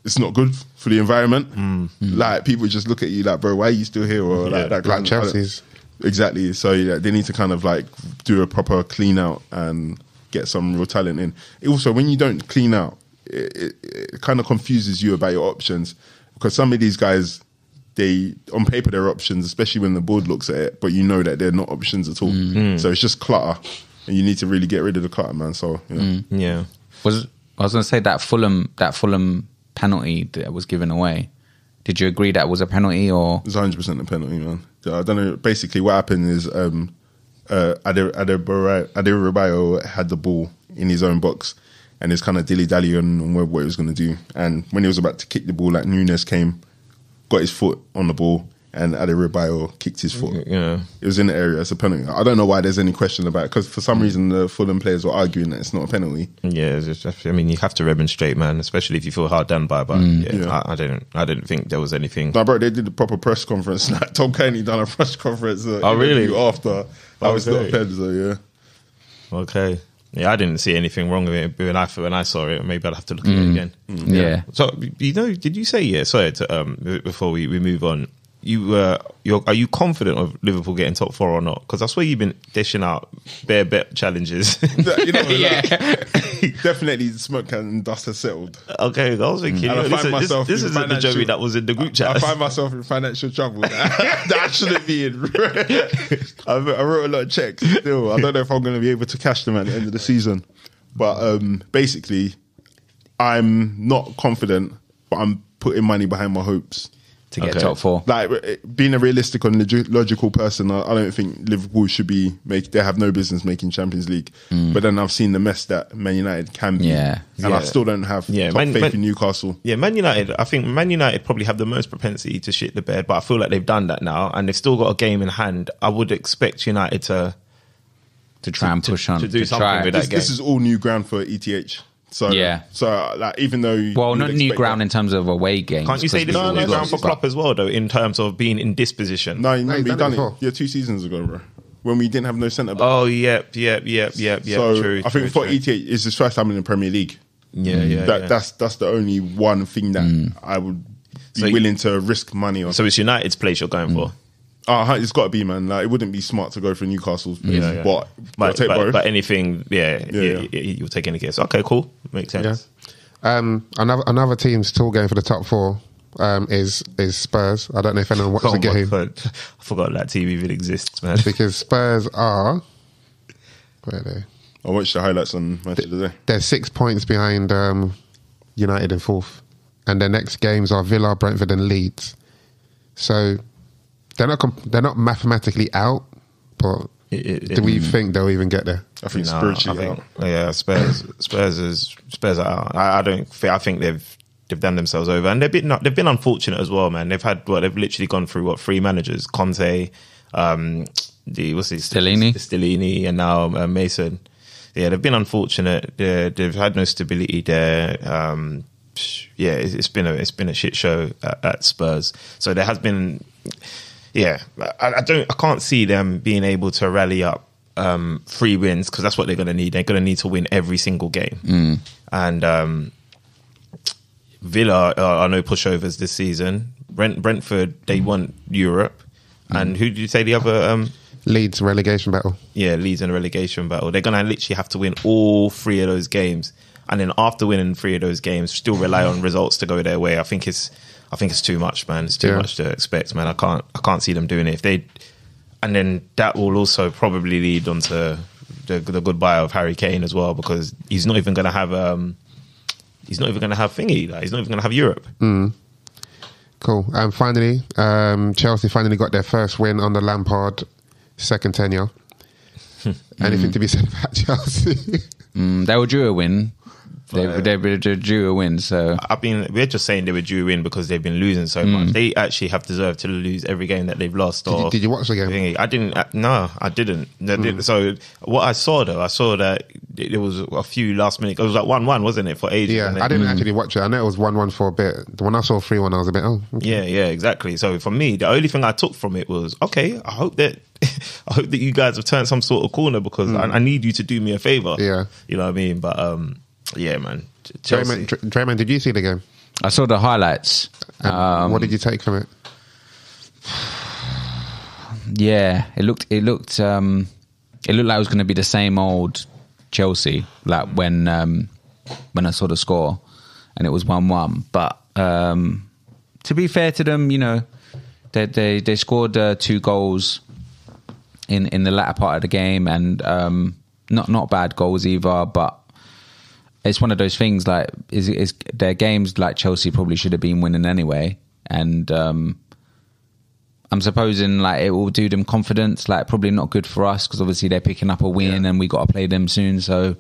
It's not good for the environment. Like, people just look at you like, bro, why are you still here? Or like Chelsea's. Exactly. So yeah, they need to kind of like do a proper clean out and get some real talent in. Also, when you don't clean out, it kind of confuses you about your options, because some of these guys, they on paper they're options, especially when the board looks at it, but you know that they're not options at all. So it's just clutter, and you need to really get rid of the clutter, man. So Yeah. I was going to say that Fulham penalty that was given away. Did you agree that was a penalty, or it's 100% a penalty, man. I don't know. Basically, what happened is Adebayo had the ball in his own box, and he's kind of dilly-dally on what he was going to do. And when he was about to kick the ball, like, Nunes came, got his foot on the ball, and Adebayo kicked his foot. Yeah. It was in the area. It's a penalty. I don't know why there's any question about it, because for some reason the Fulham players were arguing that it's not a penalty. Yeah, I mean, you have to remonstrate, man, especially if you feel hard done by. But I didn't think there was anything. No, bro, they did a proper press conference. Like, Tom Kearney done a press conference. Really? After. That was not a pen, so yeah. Okay. Yeah, I didn't see anything wrong with it when I saw it. Maybe I'd have to look at it again. Yeah. So, did you say, sorry, before we move on, are you confident of Liverpool getting top four or not? Because I swear you've been dishing out bare bet challenges. Definitely the smoke and dust has settled. Okay, I was thinking, this isn't the Joey that was in the group chat. I find myself in financial trouble that I shouldn't be in. I wrote a lot of checks still. I don't know if I'm going to be able to cash them at the end of the season. But basically, I'm not confident, but I'm putting money behind my hopes to get top four. Like, being a realistic and logical person, I don't think Liverpool should be they have no business making Champions League. But then I've seen the mess that Man United can be, and I still don't have top faith in Newcastle. Yeah, Man United. I think Man United probably have the most propensity to shit the bed, but I feel like they've done that now, and they've still got a game in hand. I would expect United to try and push on, to do something with that game. This is all new ground for ETH. So like, even though not new ground in terms of away games. Can't you say this is new ground for Klopp as well, though, in terms of being in this position? No, he done it. Yeah, 2 seasons ago, bro. When we didn't have no centre back. Oh, yep. So true, I think for ETH, it's his first time in the Premier League. That's the only one thing that I would be willing to risk money on. So it's United's place you're going for. It's got to be, man. Like, it wouldn't be smart to go for Newcastle's place, but I'll take both. But anything, you'll take any case. Okay, cool, makes sense. Yeah. Another team still going for the top four is Spurs. I don't know if anyone watched the game. I forgot that team even exists, man. Because Spurs are, where are they? I watched the highlights on Match of the Day. They're 6 points behind United in fourth, and their next games are Villa, Brentford, and Leeds. So they're not mathematically out, but do we think they'll even get there? I think spiritually out. Spurs are out. I think they've done themselves over, and they've been unfortunate as well, man. They've literally gone through 3 managers: Conte, Stellini, and now Mason. Yeah, they've been unfortunate. They've had no stability there. It's been a shit show at Spurs. So there has been. Yeah, I can't see them being able to rally up 3 wins, because that's what they're going to need. They're going to need to win every single game. And Villa are no pushovers this season. Brentford, they want Europe. And who did you say the other? Leeds relegation battle. Yeah, Leeds in a relegation battle. They're going to literally have to win all 3 of those games. And then after winning 3 of those games, still rely on results to go their way. I think it's too much, man. It's too much to expect, man. I can't see them doing it. And then that will also probably lead on to the goodbye of Harry Kane as well, because he's not even going to have he's not even going to have thingy. Like, he's not even going to have Europe. Cool. And finally, Chelsea finally got their first win under Lampard, second tenure. Anything to be said about Chelsea? They were due a win. They were due a win, so I mean, we're just saying they were due a win because they've been losing so much. They actually have deserved to lose every game that they've lost. Did you watch the game? I didn't. No, I didn't. So what I saw that it was a few last minute. It was like 1-1, wasn't it, for ages? Yeah, I didn't actually watch it. I know it was 1-1 for a bit. When I saw 3-1, I was a bit, okay. Yeah, exactly. So for me, the only thing I took from it was, okay, I hope that I hope that you guys have turned some sort of corner because I need you to do me a favor. Yeah. You know what I mean? But yeah, man. Chelsea. Drayman, did you see the game? I saw the highlights. What did you take from it? Yeah, it looked like it was going to be the same old Chelsea, like when I saw the score and it was 1-1. But to be fair to them, you know, they scored 2 goals in the latter part of the game, and not bad goals either. But it's one of those things, like is their games like Chelsea probably should have been winning anyway, and I'm supposing like it will do them confidence. Like probably not good for us because obviously they're picking up a win and we got to play them soon. So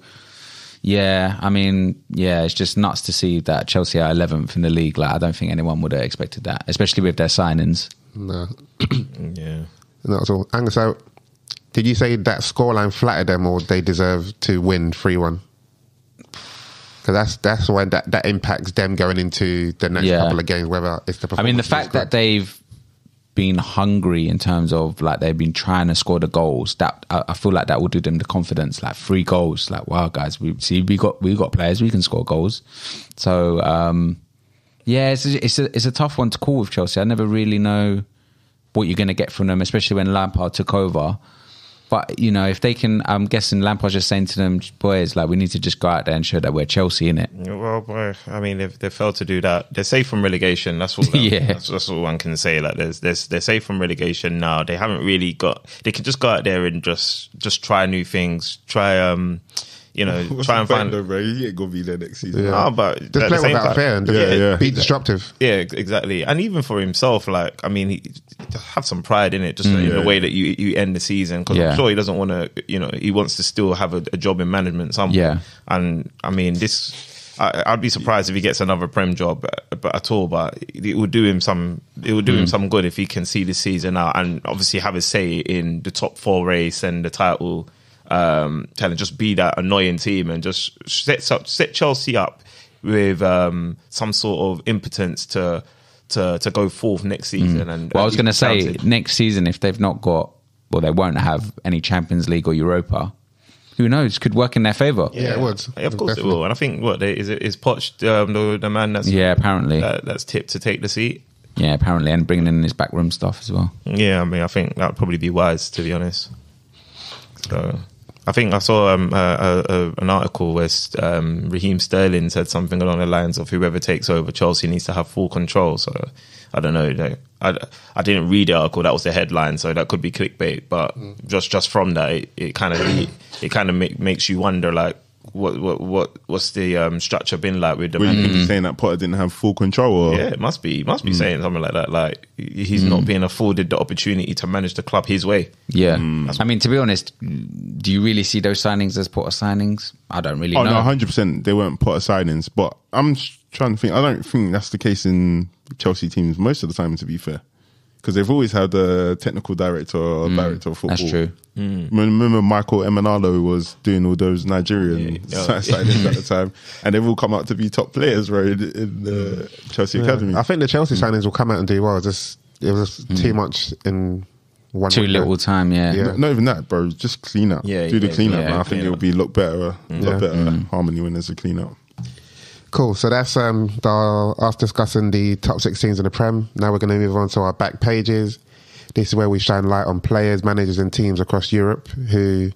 yeah, I mean, yeah, it's just nuts to see that Chelsea are 11th in the league. Like I don't think anyone would have expected that, especially with their signings. No. Yeah. Not at all. And so, did you say that scoreline flattered them, or they deserve to win 3-1? Because that's when that impacts them going into the next couple of games. Whether it's the I mean, the fact that they've been hungry in terms of like they've been trying to score the goals, that I feel like that will do them the confidence. Like 3 goals, like wow, guys, we got players, we can score goals. So yeah, it's a tough one to call with Chelsea. I never really know what you're going to get from them, especially when Lampard took over. But, you know, if they can, I'm guessing Lampard's just saying to them, boys, like, we need to just go out there and show that we're Chelsea, innit? Well, boy, I mean, if they failed to do that, they're safe from relegation. That's all. That's all one can say. Like, they're safe from relegation now. They haven't really got. They can just go out there and just try new things. Try, you know, try and find. Though, bro? He ain't gonna be there next season. Yeah. No, but just play without fear and be disruptive. Yeah, exactly. And even for himself, like, I mean, he have some pride in it, just in the way that you end the season. Because I'm sure he doesn't want to, you know, he wants to still have a job in management somewhere. Yeah. And I mean, I'd be surprised if he gets another Prem job, but at all. But it would do him some. It would do him some good if he can see this season out and obviously have a say in the top 4 race and the title. Kind of just be that annoying team and just set Chelsea up with some sort of impotence to go forth next season. And well, I was going to say next season, if they've not got, well, they won't have any Champions League or Europa. Who knows? Could work in their favour. Yeah, it would. Yeah, of course it will. And I think is Poch the man that's apparently that's tipped to take the seat. Yeah, apparently, and bringing in his backroom stuff as well. Yeah, I mean, I think that would probably be wise, to be honest. So. I think I saw an article where Raheem Sterling said something along the lines of whoever takes over Chelsea needs to have full control. So I don't know. I didn't read the article. That was the headline, so that could be clickbait. But just from that, it kind of makes you wonder, like, what's the structure been like with the man? You saying that Potter didn't have full control? Or? Yeah, it must be saying something like that. Like he's not being afforded the opportunity to manage the club his way. Yeah, I mean, to be honest, do you really see those signings as Potter signings? I don't really know. No, 100% they weren't Potter signings, but I'm trying to think. I don't think that's the case in Chelsea teams most of the time, to be fair. Because they've always had a technical director or director of football. That's true. Remember Michael Emenalo was doing all those Nigerian signings at the time, and they've all come out to be top players, right, in the Chelsea Academy. I think the Chelsea signings will come out and do well. It was too much in one. Too little time, Not even that, bro. Just clean up. Do the clean up. Yeah, I think it'll be a lot better harmony when there's a clean up. Cool. So that's us discussing the top 6 teams in the Prem. Now we're going to move on to our back pages. This is where we shine light on players, managers, and teams across Europe who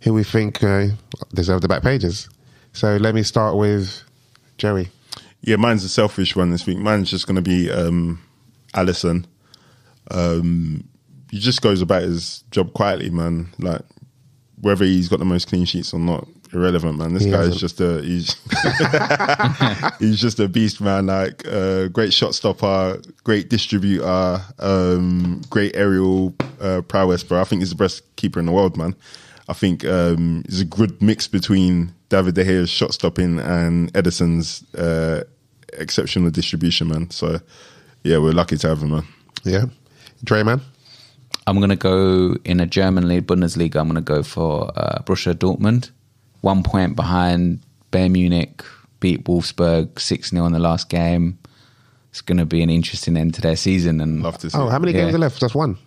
we think deserve the back pages. So let me start with Jerry. Yeah, mine's a selfish one this week. Mine's just going to be Alisson. He just goes about his job quietly, man. Like whether he's got the most clean sheets or not, irrelevant, man. This guy is just he's just a beast, man. Like great shot stopper, great distributor, great aerial prowess, bro. I think he's the best keeper in the world, man. I think it's a good mix between David De Gea's shot stopping and Ederson's exceptional distribution, man. So yeah, we're lucky to have him, man. Yeah, Dre, man. I'm going to go in a German league, Bundesliga. I'm going to go for Borussia Dortmund. 1 point behind Bayern Munich, beat Wolfsburg 6-0 in the last game. It's going to be an interesting end to their season. And love to see. How many games are left? Just one.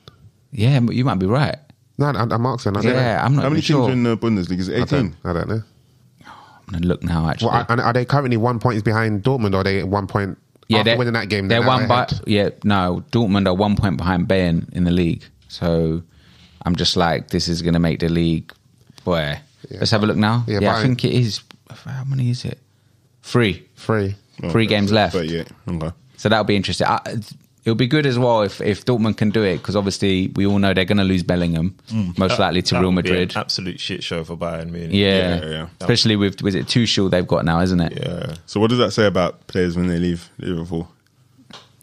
Yeah, but you might be right. No, I'm asking. Yeah, I'm not How many even sure. teams are in the Bundesliga? Is it 18? I don't know. I'm going to look now, actually. Well, and are they currently 1 point behind Dortmund, or are they 1 point after winning that game? They're now one by, ahead? Dortmund are 1 point behind Bayern in the league. So I'm just like, this is going to make the league. Boy, let's have a look now. Yeah, I think it is. How many is it? 3. 3. Three games left. 38. Okay. So that'll be interesting. It'll be good as well if Dortmund can do it, because obviously we all know they're going to lose Bellingham, most likely to Real would be Madrid. an absolute shit show for Bayern Munich. Yeah. Especially with it Tuchel they've got now, isn't it? Yeah. So what does that say about players when they leave Liverpool?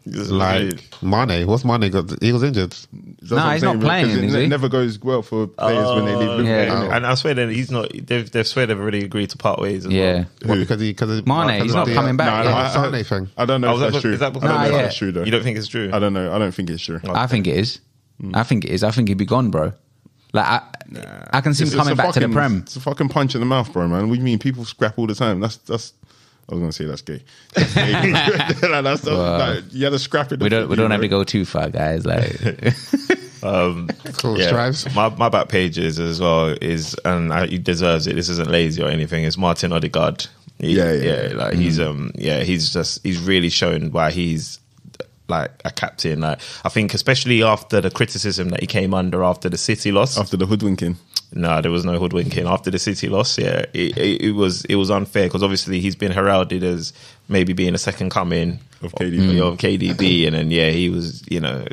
Like Mane, what's Mane got? He was injured. That's No, what I'm he's saying, not playing, because is it he? never goes well for players when they leave Liverpool. yeah. And I swear that he's not. They've swear they've already agreed to part ways as Yeah. well. What, because Mane, he's not coming back. No, Yeah. Sane thing. I don't know Oh, if is that- that's true. is that I because- don't know if Nah, that's true though. You don't think it's true? I don't know. I don't think it's true. I think it is. I think it is. I think he'd be gone, bro. Like I can see him coming back to the Prem. It's a fucking punch in the mouth, bro, man. What do you mean? People scrap all the time. That's. I was gonna say that's gay. That's gay. Like, you had to scrap it. We don't have to go too far, guys. Like Cool. Yeah. Strives. My back page is as well is, and he deserves it. This isn't lazy or anything. It's Martin Odegaard. Like he's he's really shown why he's like a captain. Like I think especially after the criticism that he came under after the City loss. After the hoodwinking. No, there was no hoodwinking after the City loss. Yeah, it was unfair because obviously he's been heralded as maybe being a second coming Of KDB. of KDB, and then he was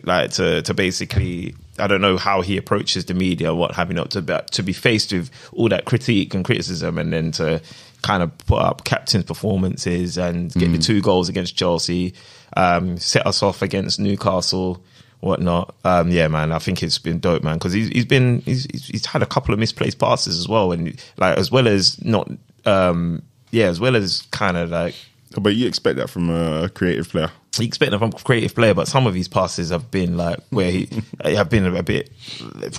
like to basically, I don't know how he approaches the media, what having up to be faced with all that critique and criticism, and then to kind of put up captain's performances and get the 2 goals against Chelsea, set us off against Newcastle. Whatnot, man. I think it's been dope, man, because he's had a couple of misplaced passes as well, and like as well as not, as well as kind of like. But you expect that from a creative player. You expect that from a creative player, but some of his passes have been like where he have been a bit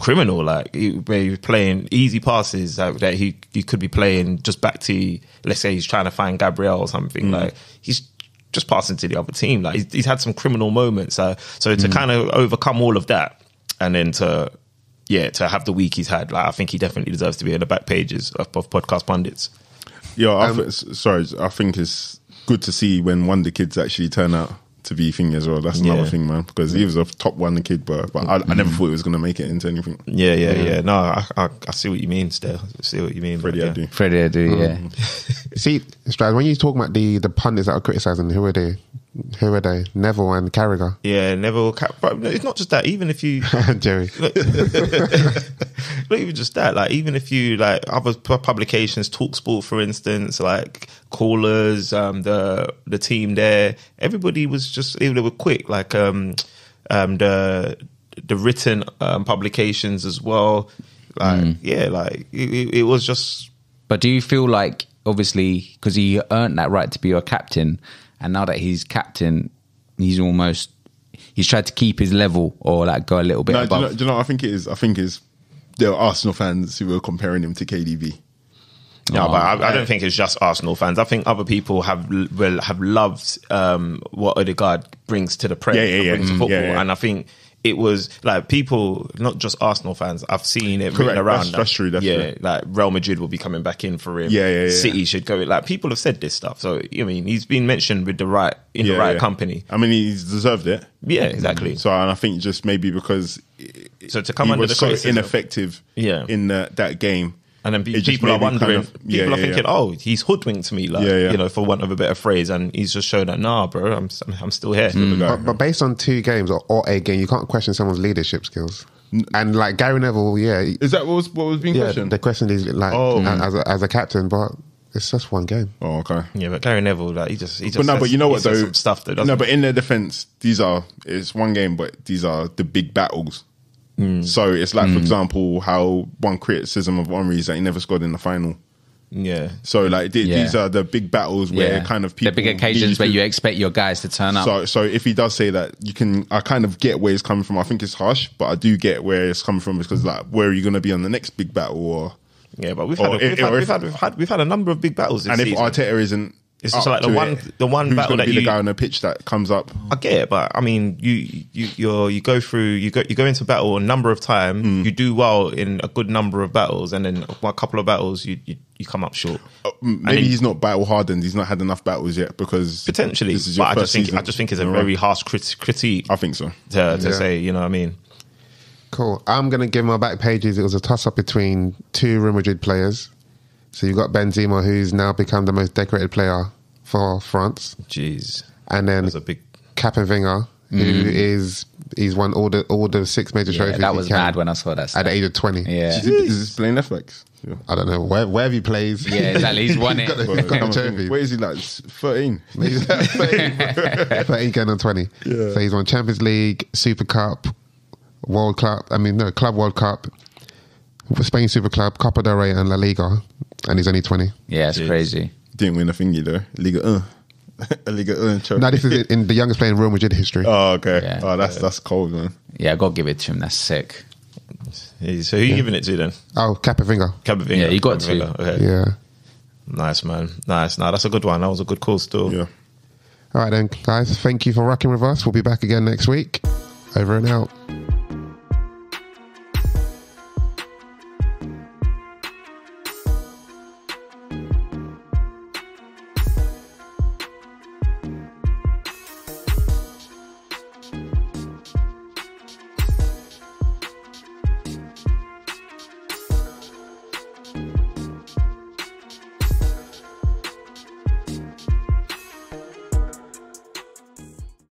criminal, like where he's playing easy passes that he could be playing just back to, let's say he's trying to find Gabriel or something, like he's just passing to the other team. Like he's had some criminal moments. So to kind of overcome all of that, and then to have the week he's had, like I think he definitely deserves to be in the back pages of podcast pundits. Yeah, I think it's good to see when Wonder Kids actually turn out to be thing as well. That's another thing, man, because he was a top Wonder Kid, but I never thought he was going to make it into anything. Yeah. No, I see what you mean. Still, I see what you mean. Freddie, I do. Freddie, I do. Yeah. See, Strad, when you talk about the pundits that are criticising, who are they? Neville and Carragher. Yeah, Neville. But it's not just that. Even if you Jerry. not even just that. Like even if you like other publications, TalkSport, for instance, like Callers, the team there, everybody was just they were quick. Like the written publications as well. Like it was just. But do you feel like, obviously, because he earned that right to be your captain, and now that he's captain, he's tried to keep his level or like go a little bit above? Do you know what I think it is? I think it's there are Arsenal fans who were comparing him to KDB. No, but I don't think it's just Arsenal fans. I think other people have loved what Odegaard brings to the Prem, brings to football, and I think it was like people, not just Arsenal fans. I've seen it written around. That's true. That's true. Like Real Madrid will be coming back in for him. City should go. Like people have said this stuff. So I mean, he's been mentioned with the right company. I mean, he's deserved it. Yeah, exactly. So, and I think just maybe because to come he under was the so criticism, ineffective in that game. And then It just people are made me wondering, kind of- people are thinking, oh, he's hoodwinked me, like, for want of a better phrase. And he's just shown that, nah, bro, I'm still here. But based on 2 games or a game, you can't question someone's leadership skills. And like Gary Neville, Is that what was being questioned? the question is like as a captain, but it's just 1 game. Oh, okay. Yeah, but Gary Neville, like, he just. But you know what though? Some stuff that no, but in their defense, it's 1 game, but these are the big battles. So it's like, for example, how one criticism of Henry is that he never scored in the final. Yeah. So like these are the big battles where kind of people, the big occasions where you expect your guys to turn up. So if he does say that, I kind of get where it's coming from. I think it's harsh, but I do get where it's coming from because like, where are you going to be on the next big battle? Or Yeah, but we've had a number of big battles this and if season. Arteta isn't It's just up like to the one who's battle gonna that be you the guy on the pitch that comes up. I get it, but I mean, you go into battle a number of times. You do well in a good number of battles, and then a couple of battles you come up short. Maybe he's not battle hardened. He's not had enough battles yet because Potentially, this is your but first season. I just think it's a in a row. very harsh critique I think so. to say. You know what I mean? Cool. I'm going to give my back pages. It was a toss-up between two Real Madrid players. So you've got Benzema, who's now become the most decorated player for France. Jeez, And then that's a big. Cappenvinger, he's won all the 6 major Yeah, trophies. that he was can mad when I saw that at stuff. the age of 20. Yeah. Is this playing left backs? Yeah. I don't know wherever he plays. Yeah, exactly. He's won it. Got the trophy. Where is he like 13? He's 13 going on 20. Yeah. So he's won Champions League, Super Cup, Club World Cup, Spain Super Club, Copa del Rey, and La Liga, and he's only 20. Yeah, it's Jeez. crazy. Didn't win a thingy though. Liga a Liga trophy. Now this is in the youngest player in Real Madrid history. Oh, okay. Yeah. Oh, that's cold, man. Yeah, I got to give it to him. That's sick. So who you giving it to then? Oh, Cappenvinger. Cappenvinger. Yeah, you got to. Cappenvinger, okay. Yeah. Nice, man. Nice. No, that's a good one. That was a good call still. Yeah. All right then, guys. Thank you for rocking with us. We'll be back again next week. Over and out.